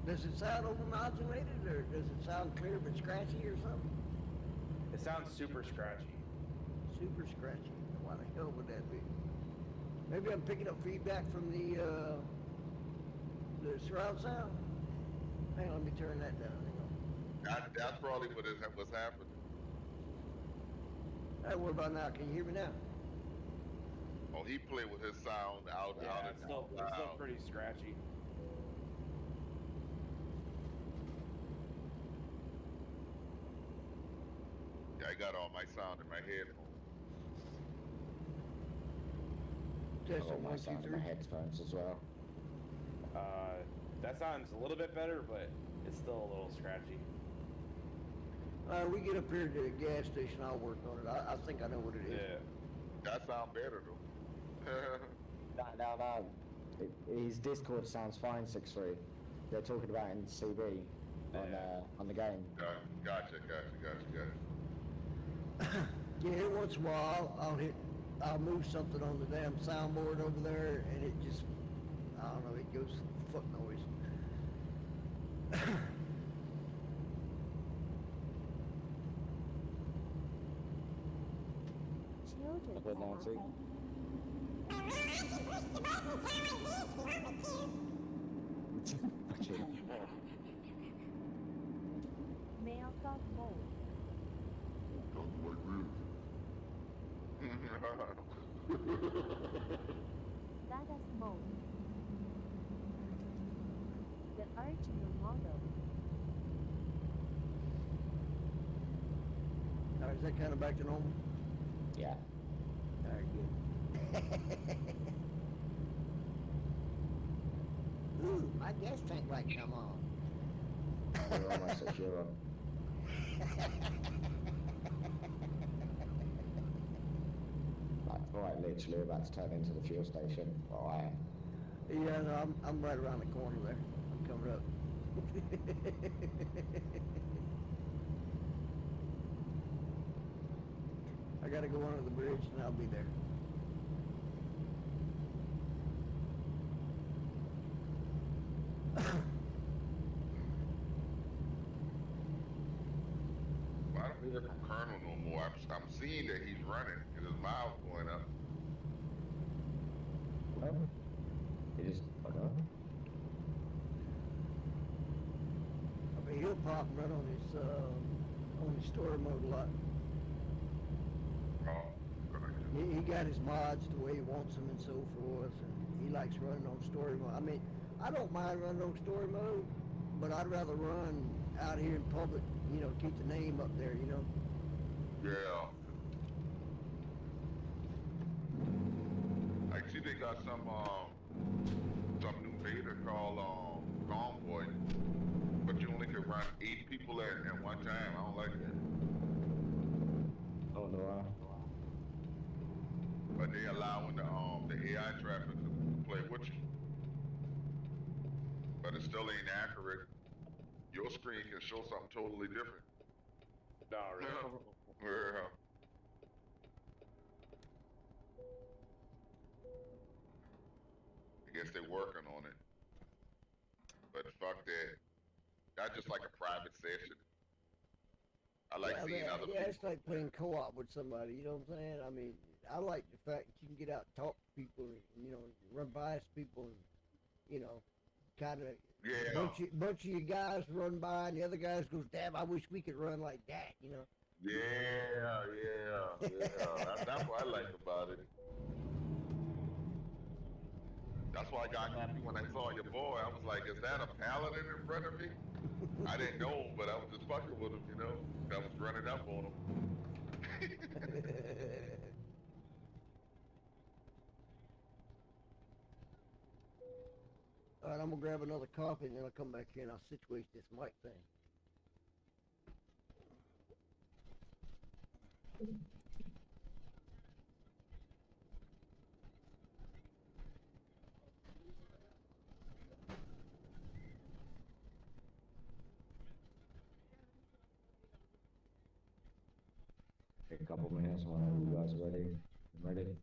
does it sound overmodulated or does it sound clear but scratchy or something? It sounds super scratchy. Super scratchy. Why the hell would that be? Maybe I'm picking up feedback from the surround sound. Hang on, let me turn that down. Hang on. That's probably what's happening. Hey, what about now? Can you hear me now? Oh, he played with his sound out Yeah, it's still loud. pretty scratchy. Yeah, I got all my sound in my headphones. I've Testing got my 1, 2, sound in my 3. headphones as well. That sounds a little bit better, but it's still a little scratchy. We get up here to the gas station. I'll work on it. I think I know what it is. Yeah. That sound better though. No. His Discord sounds fine, 6-3. They're talking about it in CB on the game. Gotcha. Yeah, every once in a while I'll move something on the damn soundboard over there, and it just, I don't know, it goes foot noise. Good, Nancy. Male dog mode. Status mode. The original model. Now, is that kind of back to normal? Yeah. All right, good. Ooh, my gas tank light come on. You're almost at 0. Like, right, literally about to turn into the fuel station. Well, I am. Yeah, no, I'm right around the corner there. I'm coming up. I gotta go under the bridge and I'll be there. I don't hear from Colonel no more. I'm seeing that he's running and his mouth going up. He just, I don't know. I mean, he'll pop and run on his story mode a lot. Oh, good. He got his mods the way he wants them and so forth, and he likes running on story mode. I mean, I don't mind running on story mode, but I'd rather run out here in public, you know, keep the name up there, you know. Yeah. I see they got some new beta called Convoy, but you only can run 8 people at one time. I don't like that. Oh, no. But they allowing the AI traffic to play with you. But it still ain't accurate. Your screen can show something totally different. No, really. Yeah. I guess they're working on it. But fuck that. That's just like a private session. I like Yeah, seeing man, other yeah, people. it's like playing co-op with somebody. You know what I'm saying? I mean, I like the fact that you can get out and talk to people, and, you know, run by people, and you know, kind of Yeah. bunch of you guys run by, and the other guys goes, "Damn, I wish we could run like that." You know? Yeah. That's what I like about it. That's why I got happy when I saw your boy. I was like, is that a Paladin in front of me? I didn't know him, but I was just fucking with him, you know? I was running up on him. All right, I'm gonna grab another coffee, and then I'll come back here and I'll situate this mic thing. Take a couple minutes whenever you guys are ready. Ready?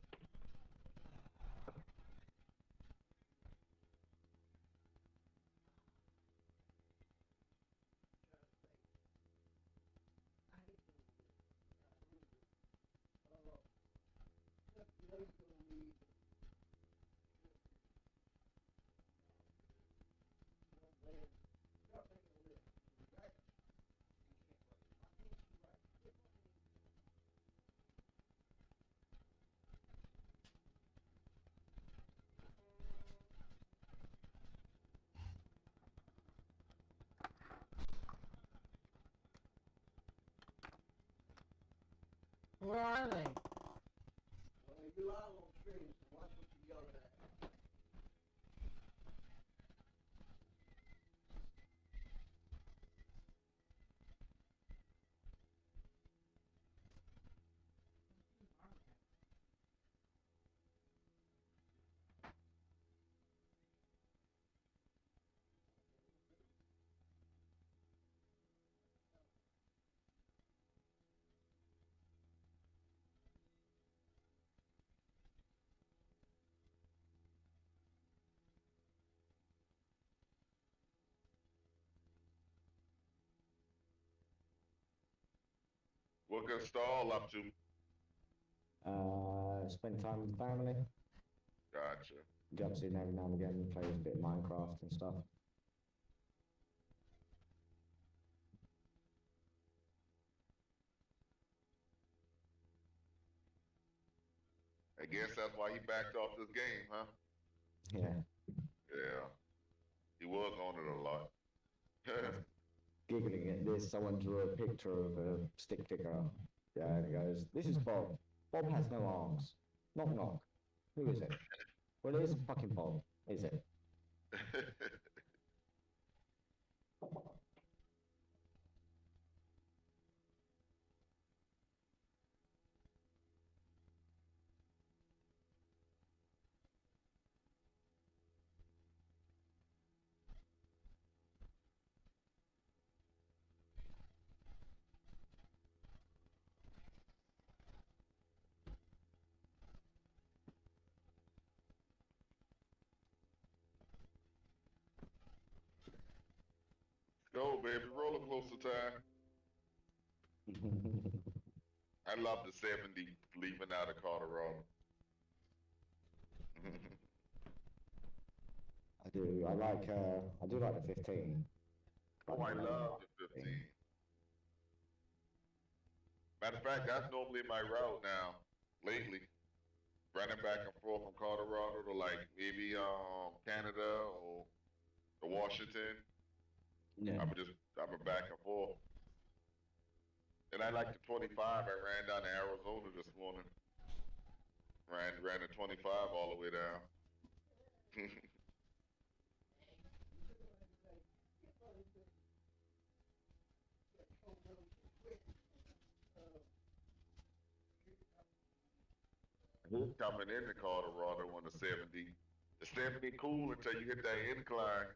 Where are they? Well, you live on stream, so watch what you yell at. What good Stall up to? Spend time with family. Gotcha. Jumps in every now and again, plays a bit of Minecraft and stuff. I guess that's why he backed off this game, huh? Yeah. Yeah. He was on it a lot. Giggling at this, someone drew a picture of a stick figure. Yeah, and it goes, "This is Bob. Bob has no arms. Knock knock. Who is it?" Well, it is fucking Bob, is it? Go, baby. Roller coaster time. I love the 70 leaving out of Colorado. I do. I do like the 15. Oh, I love the 15. Matter of fact, that's normally my route now, lately. Running back and forth from Colorado to like maybe Canada or to Washington. Yeah. I'm back and forth. And I like the 25. I ran down to Arizona this morning. Ran the 25 all the way down. Who's coming into Colorado on the 70? The 70 cool until you hit that incline.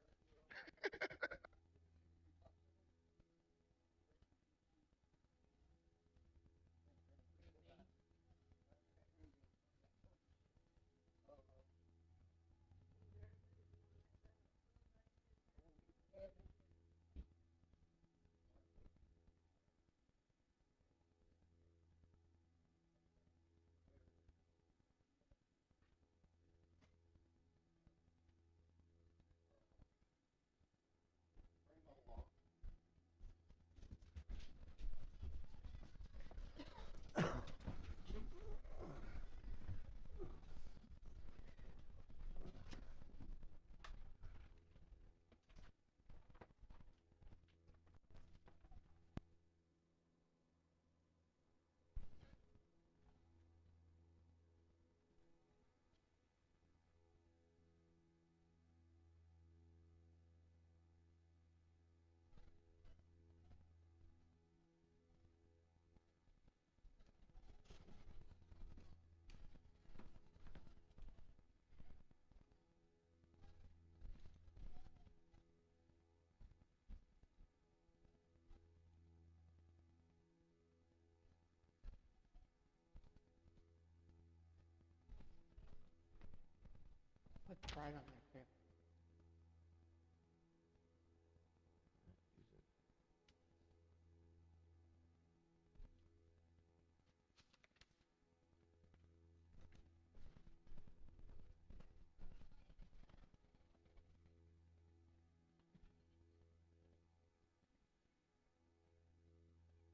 right on there, Pip.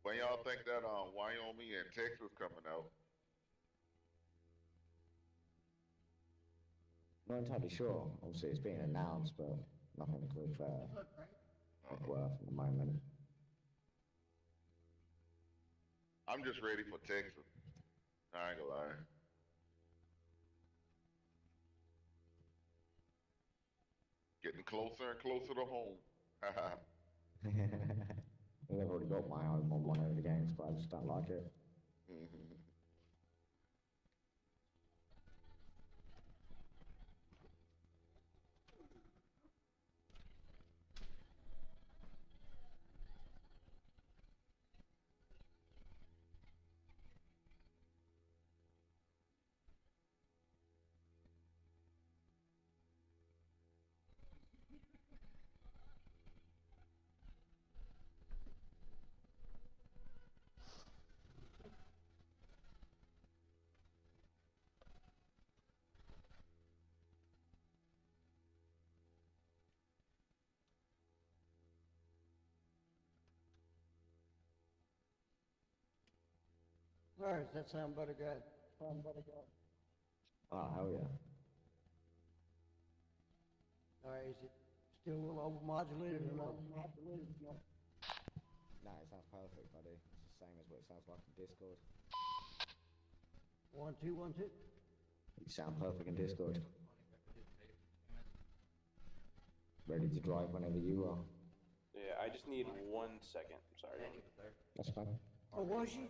When y'all think that Wyoming and Texas coming out? Not entirely sure. Obviously, it's being announced, but nothing with worth at the moment. I'm just ready for Texas. I ain't gonna lie. Getting closer and closer to home. Well, I've already got my home on one of the games, but I just don't like it. All right, does that sound better, guys? Sound better, guys? Oh, hell yeah. All right, is it still a little overmodulated or not? No, it sounds perfect, buddy. It's the same as what it sounds like in Discord. 1, 2, 1, 2. You sound perfect in Discord. Ready to drive whenever you are. Yeah, I just need 1 second. I'm sorry. That's fine. Oh, was she?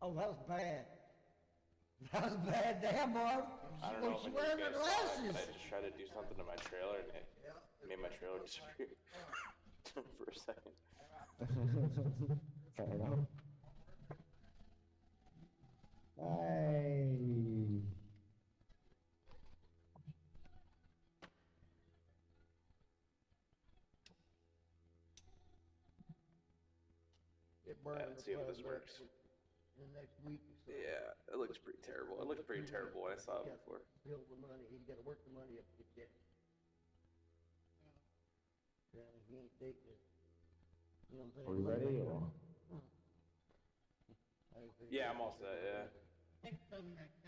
Oh, that was bad. That was bad. Damn, Marv. I don't know She if wearing you her guys saw it, glasses. but I just tried to do something to my trailer and it made my trailer disappear for a second. Fair enough. Hey. It burned Yeah, let's see if this works. the next week. So Yeah, it looks pretty terrible. It looked pretty terrible when I saw it before. build the money. He's got to work the money up to get that. Yeah, he ain't taking it. You know what I'm Are we ready or? Yeah, I'm all set, yeah.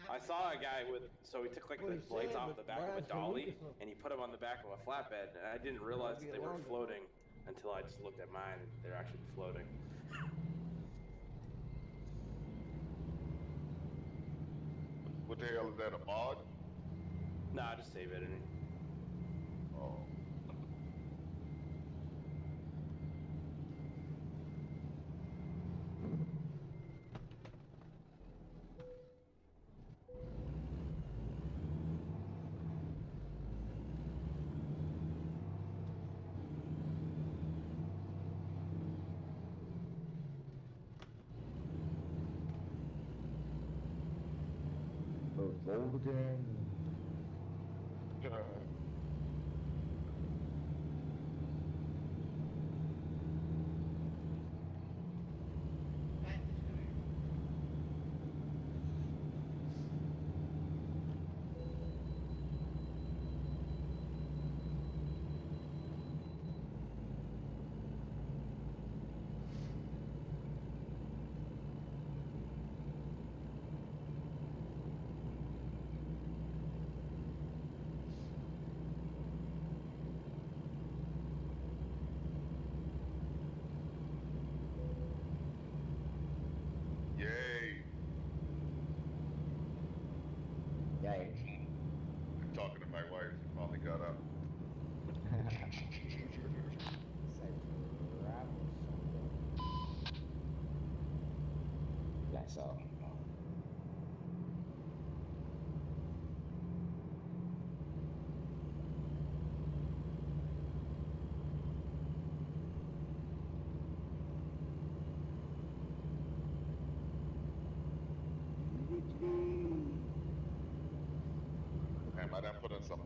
I saw a guy with, so he took like the blades off the back of a dolly and he put them on the back of a flatbed, and I didn't realize that they were floating until I just looked at mine and they're actually floating. What the hell is that, a mod? Nah, just save it. Oh. Golden. Yay. Yay. I'm talking to my wife. She finally got up. Bless her.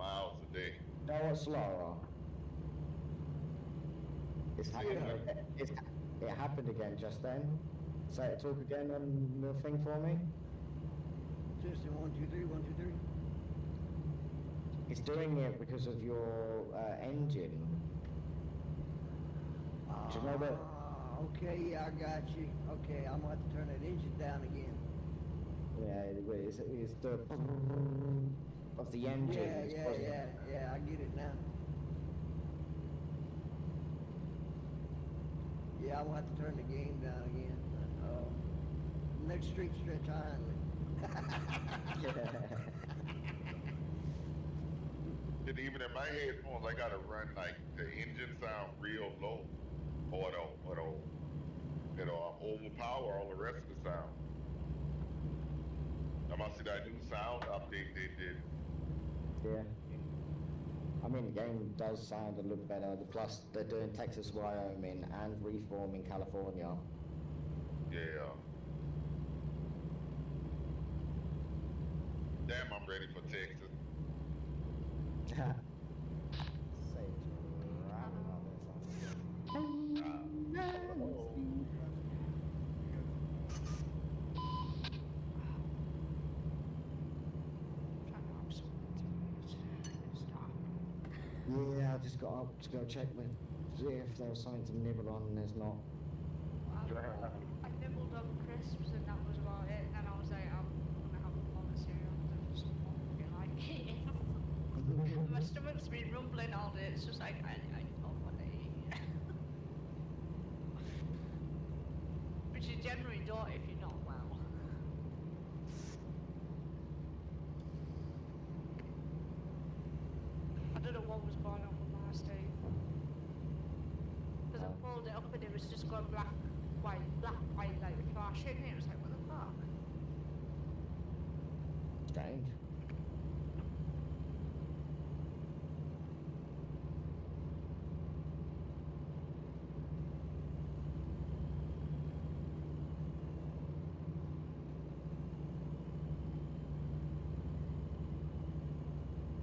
miles a day. Know what, Solara? It happened again just then. Say talk again on the thing for me. System 1, 2, 3, 1, 2, 3. It's doing it because of your engine. Do you know that? Okay, yeah, I got you. Okay, I'm gonna have to turn that engine down again. Yeah, it's the of the engine. Yeah, I get it now. Yeah, I'm gonna have to turn the game down again. Next street stretch Island. And even in my headphones, I gotta run like the engine sound real low, or it'll overpower all the rest of the sound. I must see that new sound update they did. Yeah. I mean, the game does sound a little better. Plus, they're doing Texas, Wyoming, and Reform in California. Yeah. Damn, I'm ready for Texas. Yeah, I just got up to go check see if there was something to nibble on, and there's not. I nibbled on crisps and that was about it. And then I was like, I'm gonna have a bowl of cereal because I just don't feel like eating. My stomach's been rumbling all day. It's just like I don't want to eat. Which you generally don't if you're not well. I don't know what was going on with my state. Because I pulled it up and it was just going black, white, like flashing. It was like, what the fuck? Strange.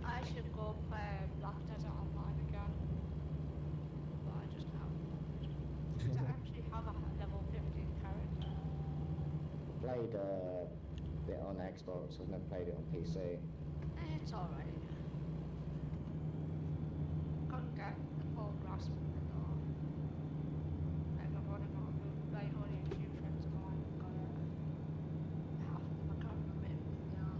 I should go play Black Desert Online again. But I just haven't. Because I actually have a level 15 character. Played a bit on Xbox. I've never played it on PC. It's alright. Can't get the full grasp of it though. Like I've only got like only a few friends of mine have got it. Half of them I can't remember it now.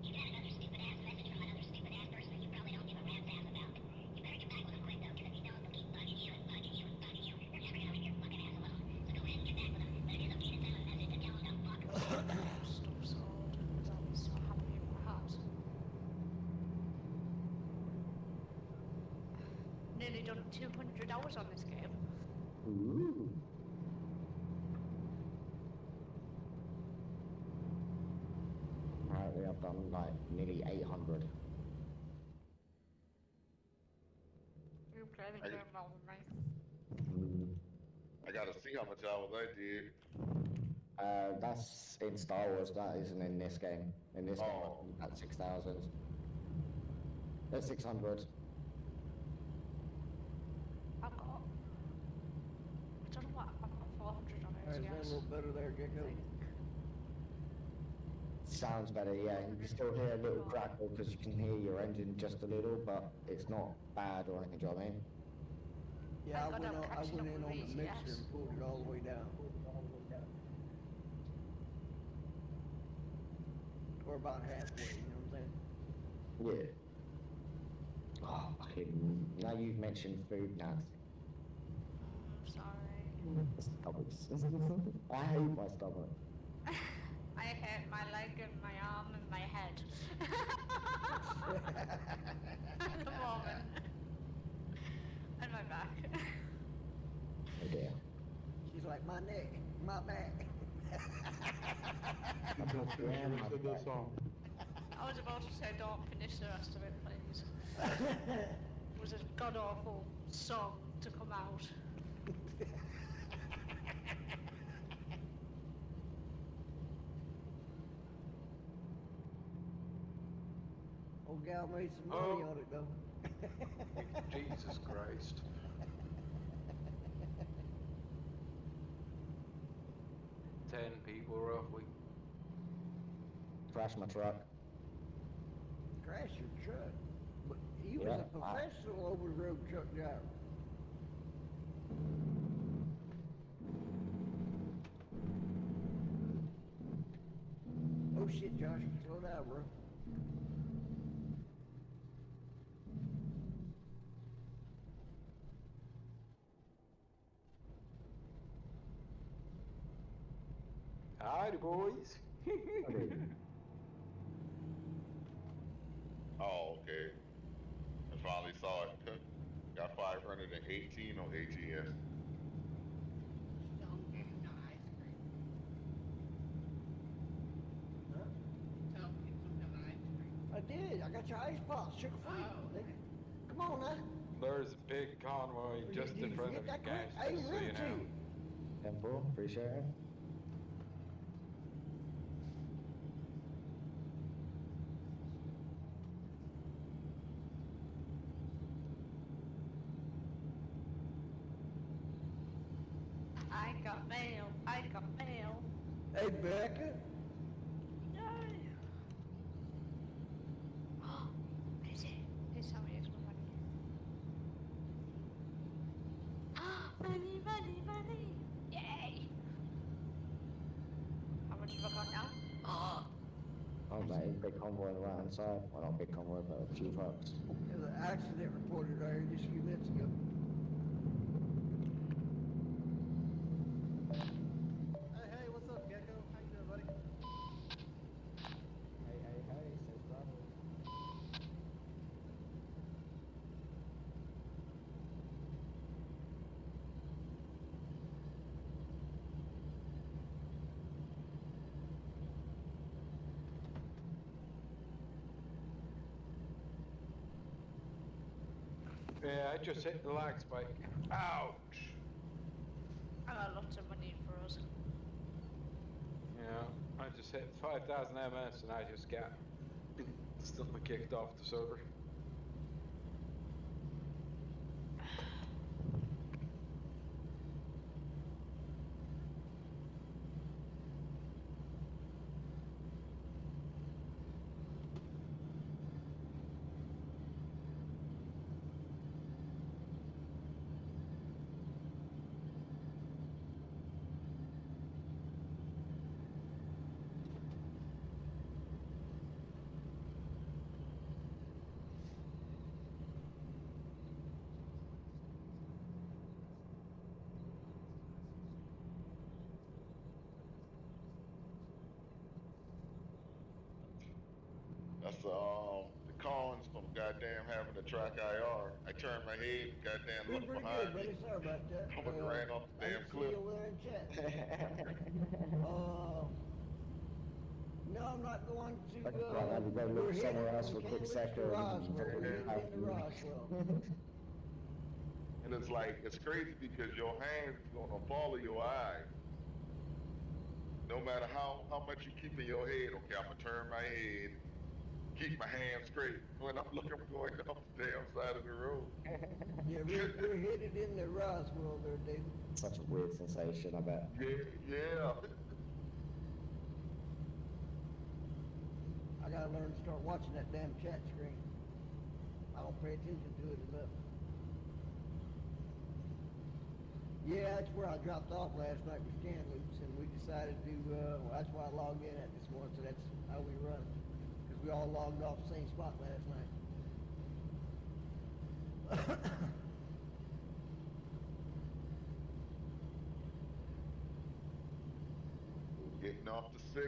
You got another stupid ass message from another stupid ass person that you probably don't give a rat's ass about. You better get back with them quick though, because if you don't, they'll keep bugging you and bugging you and bugging you. They're never gonna leave your fucking ass alone. So go ahead and get back with them. But it is okay to send them a message to tell them don't fuck. Stuff's old because I was so happy in my house. Nearly done 200 hours on this game. Ooh. Apparently, I've done like nearly 800. You're playing the I- game well with me. I gotta see how much hours I did. That's in Star Wars. That isn't in this game. In this game, Oh. I've got 6,000. That's 600. I've got, I don't know what, I've got 400 on Alright, is that a OCS. little better there, Gecko? Sounds better, yeah. You can still hear a little crackle because you can hear your engine just a little, but it's not bad or anything. Do you know what I mean? Yeah, Thank God I'm I catching went up in with on the mixer ACS. and pulled it all the way down. Or about halfway, you know what I'm saying? Yeah. Oh, fucking. Now you've mentioned food now. I'm sorry. Stomachs. I hate my stomach. I hate my leg and my arm and my head. At the moment. And my back. Oh dear. She's like, my neck, my back. You just said that song. I was about to say don't finish the rest of it, please. It was a god awful song to come out. Old gal made some money Oh. on it though. Jesus Christ. Ten people roughly. Crash my truck. Crash your truck. But he was Yeah, a professional over-the-road truck driver. Oh shit, Josh, slow down, bro. Howdy, boys. Oh, okay. I finally saw it. Got 518 on ATS. I did. I got your ice pop, sugar free. Nigga. Come on now. There's a big convoy just Did in you front of forget you that guys, quick? I just so read you it to know. you. Temple, appreciate it. I got mail. I got mail. Hey, Becca. Yay. Is it? Please tell me it's my money. Money, money, money. Yay. How much have I got now? Oh mate, big convoy on the right hand side. Well, not big convoy, but a few trucks. There's an accident reported right here just a few minutes ago. Hey, what's up, Gecko? How you doing, buddy? Hey, says brother. Yeah, I just hit the lag spike. Ouch! I got lots of money for us. Yeah, I just hit 5,000 MS and I just got instantly kicked off the server. That's the cons from goddamn having the track IR. I turned my head, goddamn Doing looked pretty behind good, buddy. me. Sorry about that. Almost ran off the I damn didn't see cliff. you over there in chat. No, I'm not going to. Right, have you go look we're somewhere headed- else for we a quick can't reach second? Roswell. We're headed Yeah. into Roswell. And it's like, it's crazy because your hands gonna follow your eyes. No matter how much you keep in your head, okay, I'm gonna turn my head, keep my hands straight. When I'm looking, I'm going off the damn side of the road. Yeah, we're headed into Roswell there, David. Such a weird sensation, I bet. Yeah. I gotta learn to start watching that damn chat screen. I don't pay attention to it enough. Yeah, that's where I dropped off last night with Scan Loops, and we decided to, well, that's why I logged in at this morning, so that's how we run. Because we all logged off the same spot last night. 6.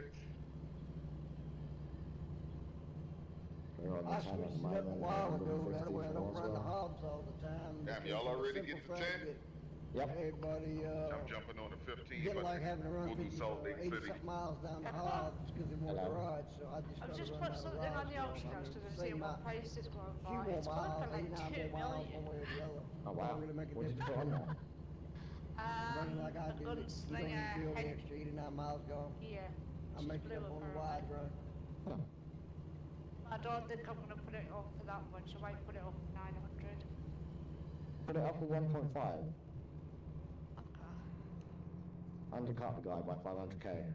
We're on I the 10 at switched the it up a moment. while we're ago, on that way I 54 don't as run the well. hobs all the time. Damn, because y'all of the already simple getting to fact 10? that Yep. Everybody, I'm jumping on the 15, didn't but like having to run we'll do 50, Salt Lake 80 City. something miles down the Yeah. hobs because they want the Hello. ride, so I just I've started just running put out of something on rods, the you know, auction I house mean, because I'm same seeing what amount- price it's going few for. more It's going miles, for like 89 2 more miles million. one way or the other. Oh wow. Don't really make a What did you difference. put on there? Running like I A do, you don't gunslinger even feel the head extra 89 miles gone. gear. I She's make it blew up on the her wide away. run. Huh. I don't think I'm going to put it up for that much. I might put it up for 900. Put it up to 1.5. Okay. Undercut the guy by 500k.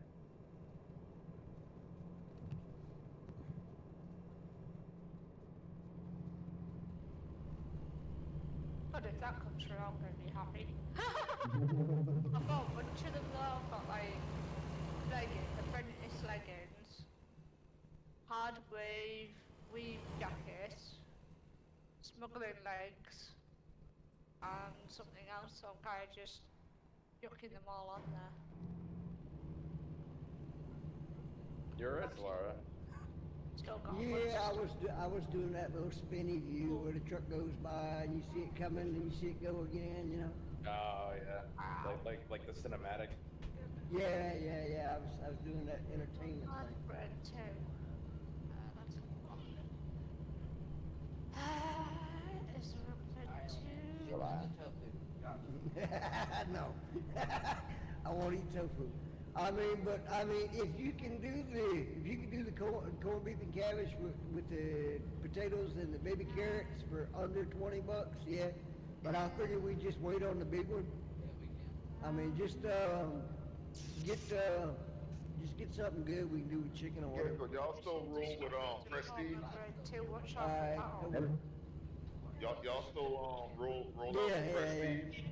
But if that comes through, I'm going to be happy. I've got a bunch of them though. I've got like apprentice leggings, hard weave jacket, smuggling legs, and something else. So I'm kind of just yucking them all on there. You're it, Laura. Still got a Yeah, bunch of I was doing that little spinny view where the truck goes by and you see it coming and you see it go again, you know. Oh yeah, like the cinematic. Yeah. I was doing that entertainment hard thing. bread too. That's important. Is there a bread too? July. No, I won't eat tofu. I mean, if you can do the corned beef and cabbage with the potatoes and the baby carrots for under $20, yeah. But I figure we just wait on the big one. I mean, just get something good we can do with chicken or Okay, whatever. so y'all still roll with Prestige? Bread too. Watch out Alright. for that. Y'all still roll out Yeah, with yeah. Prestige?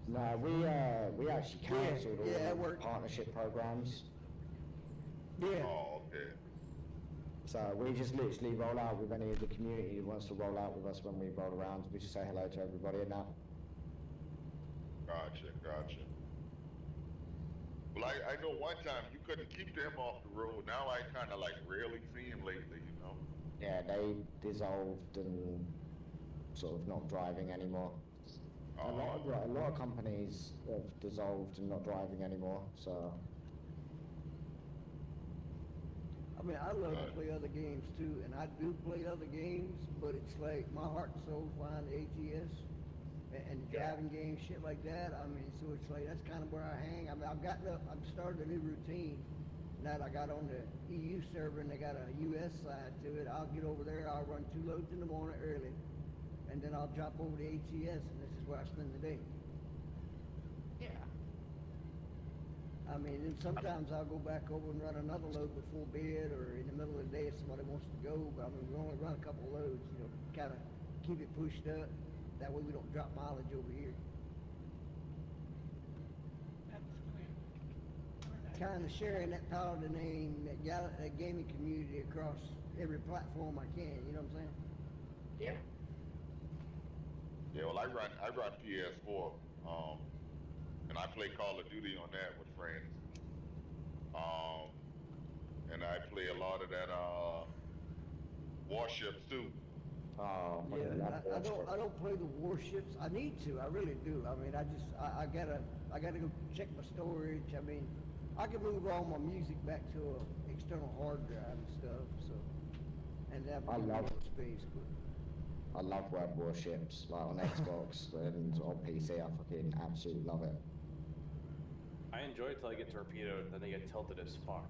No, we actually cancelled all yeah, it the worked. partnership programs. Yeah. Oh, okay. So we just literally roll out with any of the community who wants to roll out with us when we roll around. We just say hello to everybody and that. Gotcha. Well, I know one time you couldn't keep them off the road. Now I kind of like rarely see them lately, you know? Yeah, they dissolved and sort of not driving anymore. A lot of companies have dissolved and not driving anymore, so. I mean, I love to play other games too, and I do play other games, but it's like my heart and soul flying the ATS and driving games, shit like that. I mean, so it's like that's kind of where I hang. I mean, I've started a new routine. Now that I got on the EU server and they got a US side to it, I'll get over there. I'll run 2 loads in the morning early, and then I'll drop over to ATS, and this is where I spend the day. Yeah. I mean, and sometimes I'll go back over and run another load before bed or in the middle of the day if somebody wants to go. But I mean, we only run a couple of loads, you know, kind of keep it pushed up. That way we don't drop mileage over here. Kind of sharing that Paladin name, that gaming community across every platform I can, you know what I'm saying? Yeah. Yeah, well, I run PS4, and I play Call of Duty on that with friends. And I play a lot of that Warships too. Oh, Yeah, I don't play the warships. I need to. I really do. I mean, I gotta go check my storage. I mean, I can move all my music back to an external hard drive and stuff. So, and that would be more space. But I love web warships, like on Xbox and on PC. I fucking absolutely love it. I enjoy it till I get torpedoed, then they get tilted as fuck.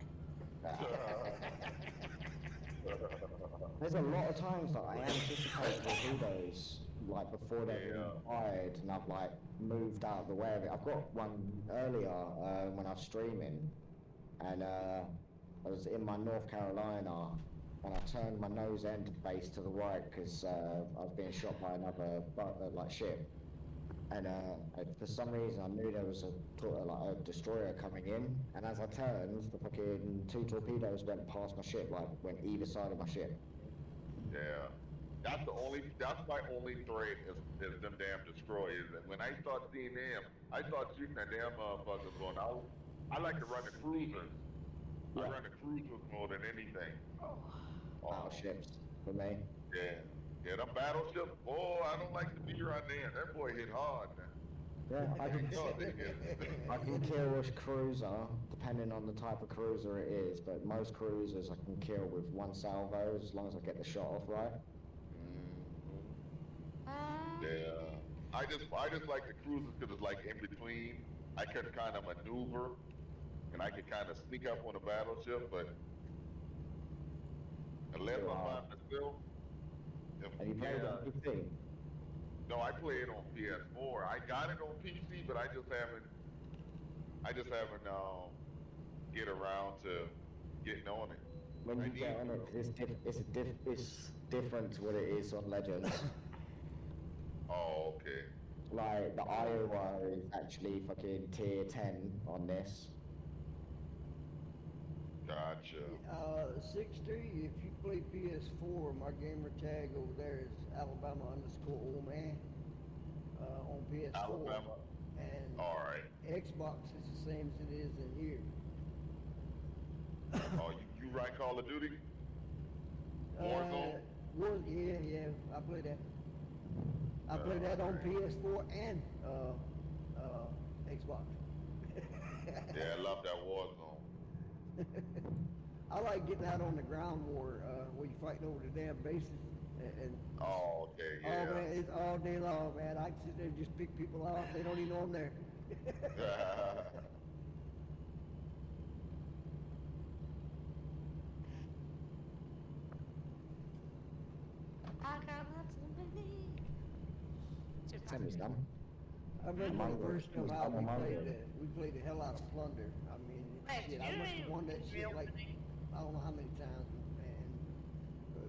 There's a lot of times that I anticipate torpedoes, like before they're even fired, and I've like moved out of the way of it. I've got one earlier when I was streaming, and I was in my North Carolina, and I turned my nose end base to the right because I was being shot by another like ship. And for some reason I knew there was a destroyer coming in, and as I turned, the fucking 2 torpedoes went past my ship, like went either side of my ship. Yeah, that's my only threat is them damn destroyers. And when I start seeing them, I start shooting at damn motherfuckers going out. I like to run the cruisers I run the cruisers more than anything. Battleships for me. Yeah. Yeah, them battleships, boy, I don't like to be around there. That boy hit hard now. Yeah, God, they hit. I can kill a cruiser, depending on the type of cruiser it is, but most cruisers I can kill with one salvo as long as I get the shot off right. Yeah. I just like the cruisers because it's like in between. I can kind of maneuver, and I can kind of sneak up on a battleship, but unless I'm by myself. Have you played on PC? No, I play it on PS4. I got it on PC, but I just haven't get around to getting on it. When you get on it, it's different to what it is on Legends. Oh, okay. Like, the Iowa is actually fucking tier 10 on this. Gotcha. 6-3, if you play PS4, my gamer tag over there is Alabama_old_man on PS4. Alabama. And All right. Xbox is the same as it is in here. Oh, you run Call of Duty? Warzone? Yeah, I play that. I play that on PS4 and Xbox. Yeah, I love that Warzone. I like getting out on the ground war where you're fighting over the damn bases. And Oh, okay, yeah. oh man, it's all day long, man. I can sit there and just pick people off. They don't even know I'm there. I got lots of money. Tell me some. I remember when Mongo. we first come It was out, we Mongo. played the hell out of Plunder. I mean, Hey, shit, I you must have ain't won that shit real like, money. I don't know how many times,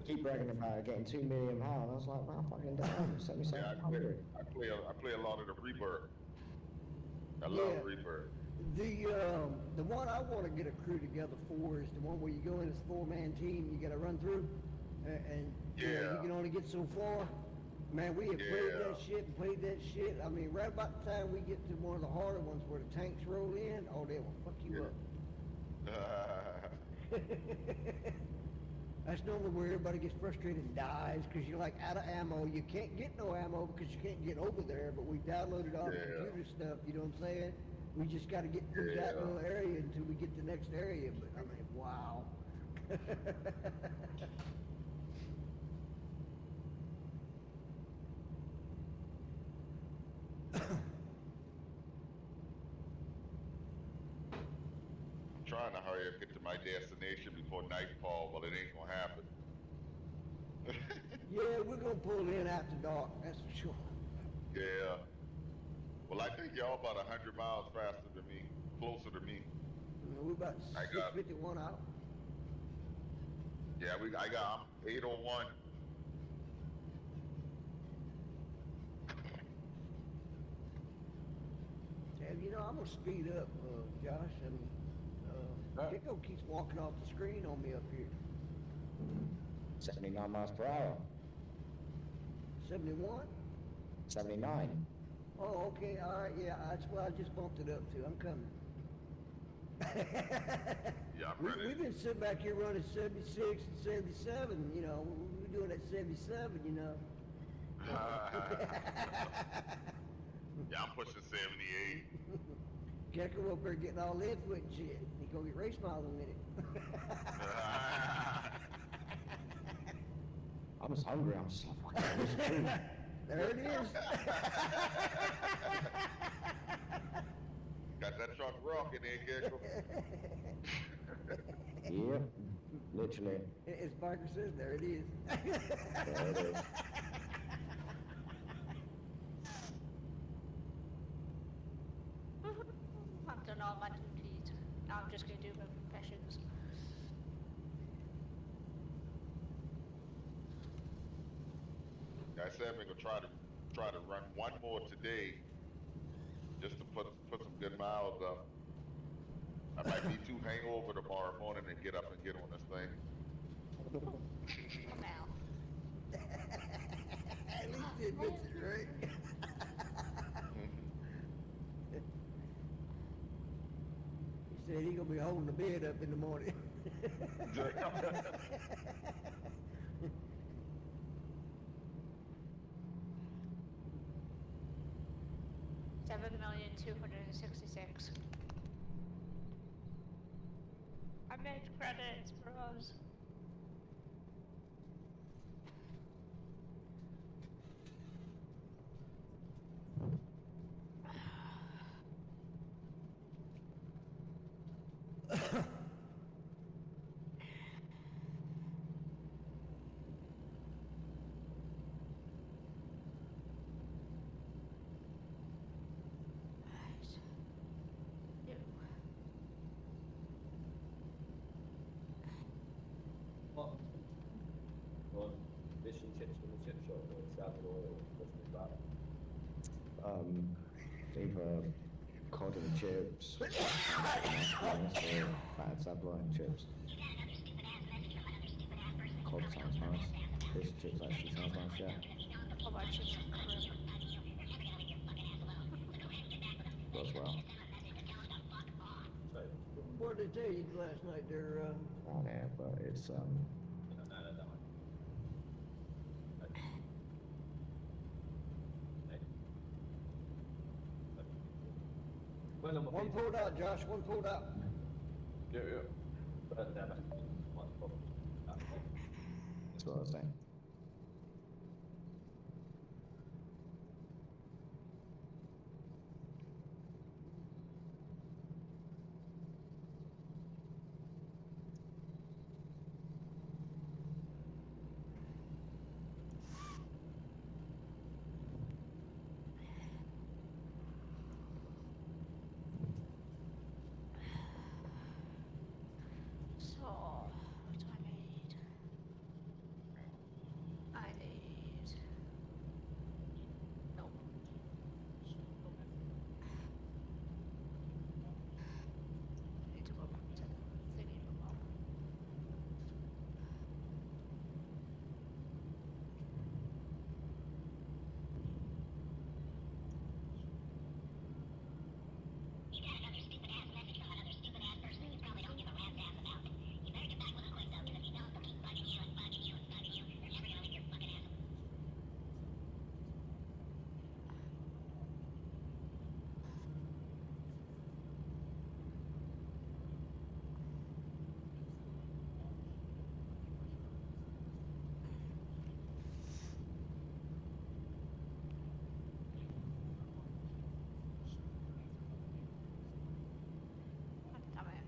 Keep bragging about getting 2 million pounds. I was like, wow, fucking damn, send me Yeah, something. I play a lot of the Rebirth. I love Yeah. Rebirth. The one I want to get a crew together for is the one where you go in as a 4-man team, you got to run through, and you know, Yeah. you can only get so far. Man, we have played Yeah. that shit and played that shit. I mean, right about the time we get to one of the harder ones where the tanks roll in, oh, they will fuck you up. That's normally where everybody gets frustrated and dies because you're like out of ammo. You can't get no ammo because you can't get over there. But we downloaded all the Yeah. computer stuff. You know what I'm saying? We just got to get through that Yeah. little area until we get to the next area. But I mean, wow. Trying to hurry up, get to my destination before nightfall, but it ain't gonna happen. Yeah, we're gonna pull in after dark. That's for sure. Yeah. Well, I think y'all about 100 miles faster than me, closer to me. We're about I got- 6:51 out. Yeah, I'm 801. And you know, I'm gonna speed up, Josh. I mean, Kiko keeps walking off the screen on me up here. 79 miles per hour. 71? 79. Oh, okay, all right, yeah, that's what I just bumped it up to. I'm coming. Yeah, I'm ready. We've been sitting back here running 76 and 77, you know. We're doing that 77, you know. Yeah, I'm pushing 78. Gecko up there getting all in foot and shit. He gonna get race miles in a minute. I'm just hungry. I'm just like, fucking this food. There it is. Got that truck rocking there, Gecko. Yep, literally. As Barker says, there it is. There it is. I've done all my duties. Now I'm just gonna do my confessions. I said I'm gonna try to run one more today, just to put some good miles up. I might be too hangover tomorrow morning and get up and get on this thing. Now. At least he admits it, right? He said he gonna be holding the bed up in the morning. $7,266,000. I made credits, bros. What? Fish and chips from the chip shop or salad oil? What's the about? Either cod and chips, or bad sapling and chips. Cod sounds nice. Fish and chips actually sounds nice, yeah. What about chips and crisp? As well. What did they tell you last night there, Oh yeah, but it's No, that one. Well, I'm one pulled out, Josh, one pulled out. Yeah. But that's one problem. that's what I was saying. So, what do I need? I need... Nope. I need to go back to the thingy remote. You got another stupid ass message from another stupid ass person that you probably don't give a rat's ass about. You better get back with them quick though, because if you don't, they'll keep bugging you and bugging you and bugging you. They're never gonna leave your fucking ass alone. Damn it.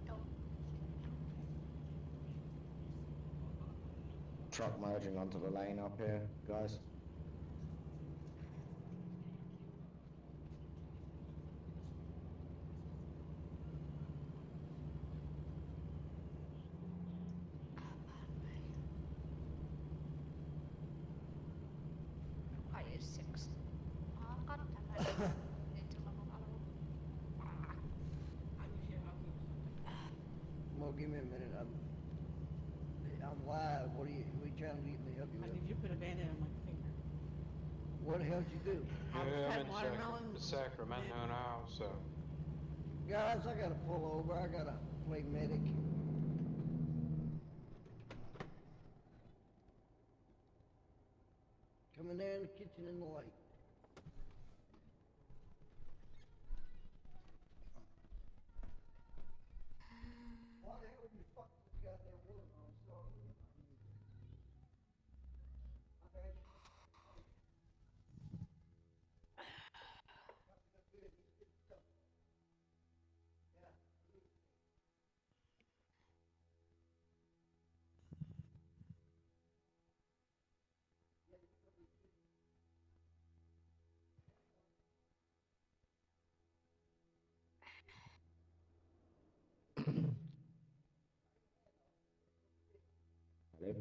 Nope. Truck merging onto the lane up here, guys. I use 6. Oh, god damn it. Need to level that up. Well, give me a minute, I'm live, what are you trying to get me help you I with? need you to put a band-aid on my finger. What the hell did you do? I was Yeah, I'm cutting in watermelon. Sacramento now, so. Guys, I gotta pull over, I gotta play medic. Coming there in the kitchen in the light. Why the hell did you fuck this goddamn wood on? Sorry. Okay. Hello?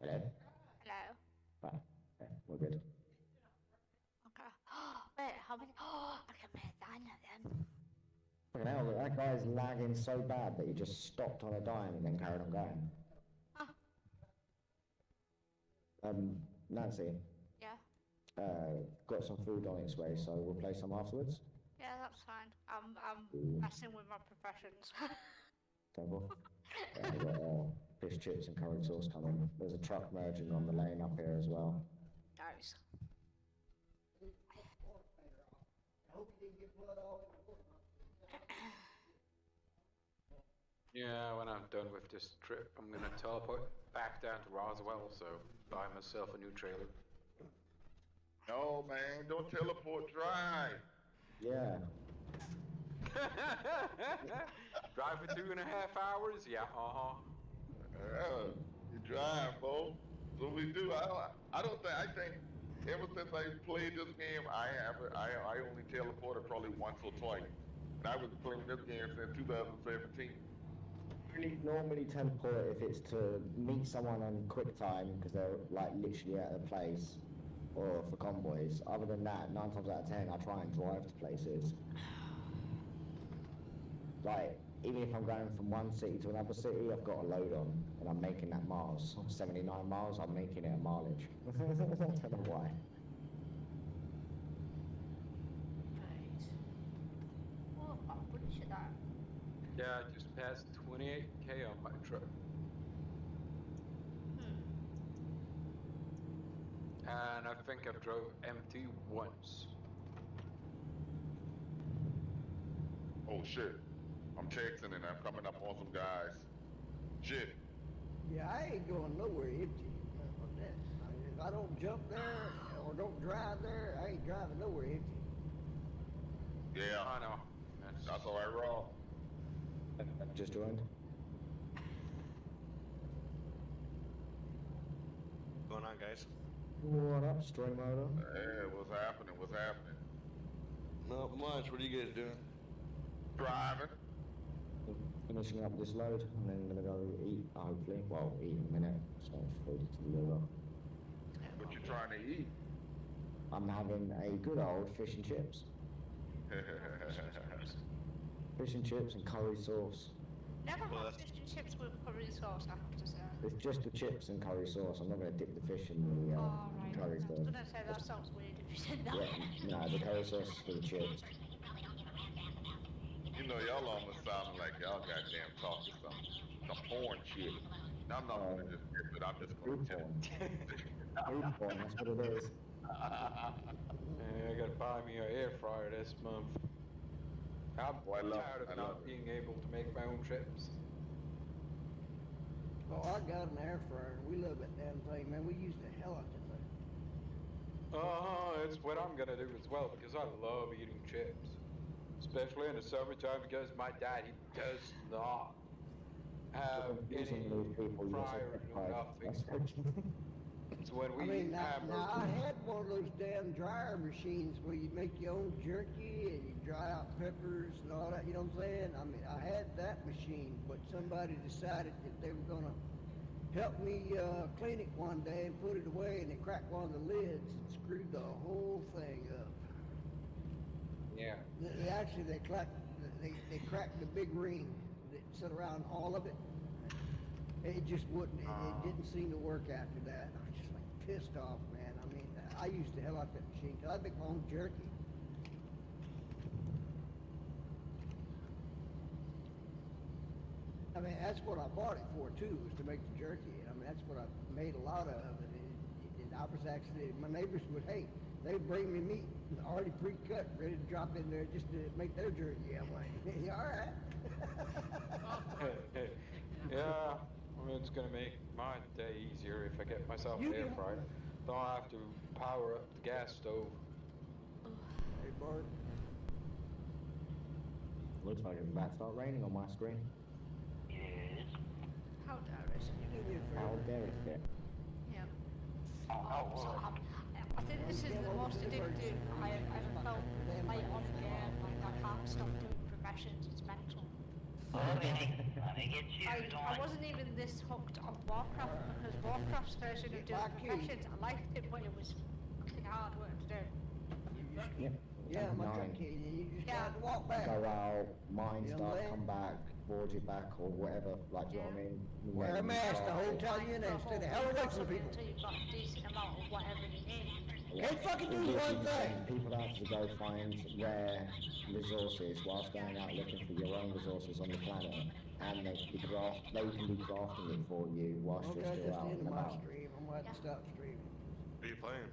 Hello? Hello. Fine. Okay, we're good. Okay. Wait, how many? Oh, I can make that then. Fucking hell, that guy's lagging so bad that he just stopped on a dime and then carried on going. Huh? Nancy, Yeah. got some food on its way, so we'll play some afterwards. Yeah, that's fine. I'm messing with my professions. Temple. Yeah, we've got fish chips and curry sauce coming. There's a truck merging on the lane up here as well. Nice. Yeah, when I'm done with this trip, I'm gonna teleport back down to Roswell, so buy myself a new trailer. No, man, don't teleport, drive. Yeah. Drive for 2.5 hours? Yeah, Yeah, you drive, bro. So we do. I think ever since I played this game, I only teleported probably once or twice. And I was playing this game since 2017. Normally teleport if it's to meet someone on quick time because they're like literally at a place, or for convoys. Other than that, 9 times out of 10, I try and drive to places. Like, even if I'm going from one city to another city, I've got a load on, and I'm making that miles. 79 miles, I'm making it a mileage. I don't know why. Right. Oh, I'm pretty sure that. yeah, I just passed 28K on my truck. And I think I've drove empty once. Oh shit. I'm texting and I'm coming up on some guys. Shit. Yeah, I ain't going nowhere empty on that. If I don't jump there or don't drive there, I ain't driving nowhere empty. Yeah. I know. That's all right, Raw. Just joined. What's going on, guys? What up, String Motor? Hey, what's happening? What's happening? Not much. What are you guys doing? Driving. Finishing up this load, and then gonna go eat, hopefully. Well, eat in a minute, so food to deliver. What you trying to eat? I'm having a good old fish and chips. Fish and chips and curry sauce. Never had fish and chips with curry sauce, I have to say. It's just the chips and curry sauce. I'm not going to dip the fish in the Oh, right. curry I was sauce. gonna say that sounds weird if you said that. Yeah, no, the curry sauce is for the chips. You know, y'all almost sounding like y'all goddamn talking some porn shit. I'm not gonna just dip it. I'm just gonna Food tell porn. Food porn, that's what it is. I gotta buy me an air fryer this month. I'm tired of not being able to make my own trips. Oh, I got an air fryer. We love that damn thing, man. We use the hell out of that thing. It's what I'm gonna do as well because I love eating chips. Especially in the summertime because my dad, he does not have any fryer or nothing. So when we I had one of those damn dryer machines where you make your own jerky and you dry out peppers and all that, you know what I'm saying? I mean, I had that machine, but somebody decided that they were gonna help me clean it one day and put it away, and they cracked one of the lids and screwed the whole thing up. Yeah. They cracked the big ring that sit around all of it. It just wouldn't, it didn't seem to work after that. I was just like pissed off, man. I mean, I used to hell out that machine, 'cause I make my own jerky. I mean, that's what I bought it for too, was to make the jerky. I mean, that's what I made a lot of, and I was actually, my neighbors would, hey, they would bring me meat already pre-cut, ready to drop in there just to make their jerky. I'm like, yeah, all right. Yeah, I mean, it's gonna make my day easier if I get myself an air fryer. Don't have to power up the gas stove. Hey, Bart. Looks like it's about to start raining on my screen. How dare it? How dare it? Yeah. I think this is the most addictive I have ever felt playing on a game. Like, I can't stop doing progressions, it's mental. I wasn't even this hooked on Warcraft because Warcraft's version of doing progressions, I liked it, but it was fucking hard work to do. Yep. Yeah, my truck key, and you just got to walk back. Go out, mine You know stuff, what I'm saying? come back, forge it back, or whatever. Like, do you know what I mean? Wear a mask the whole time you're in there instead of hell of Until people. you've got a decent amount of whatever you need. Can't fucking do It gives one you thing. people have to go find rare resources whilst going out looking for your own resources on the planet, and they can be crafting it for you whilst Okay, you're that's still the out end and of my about. stream. I'm gonna have to stop streaming. What are you playing?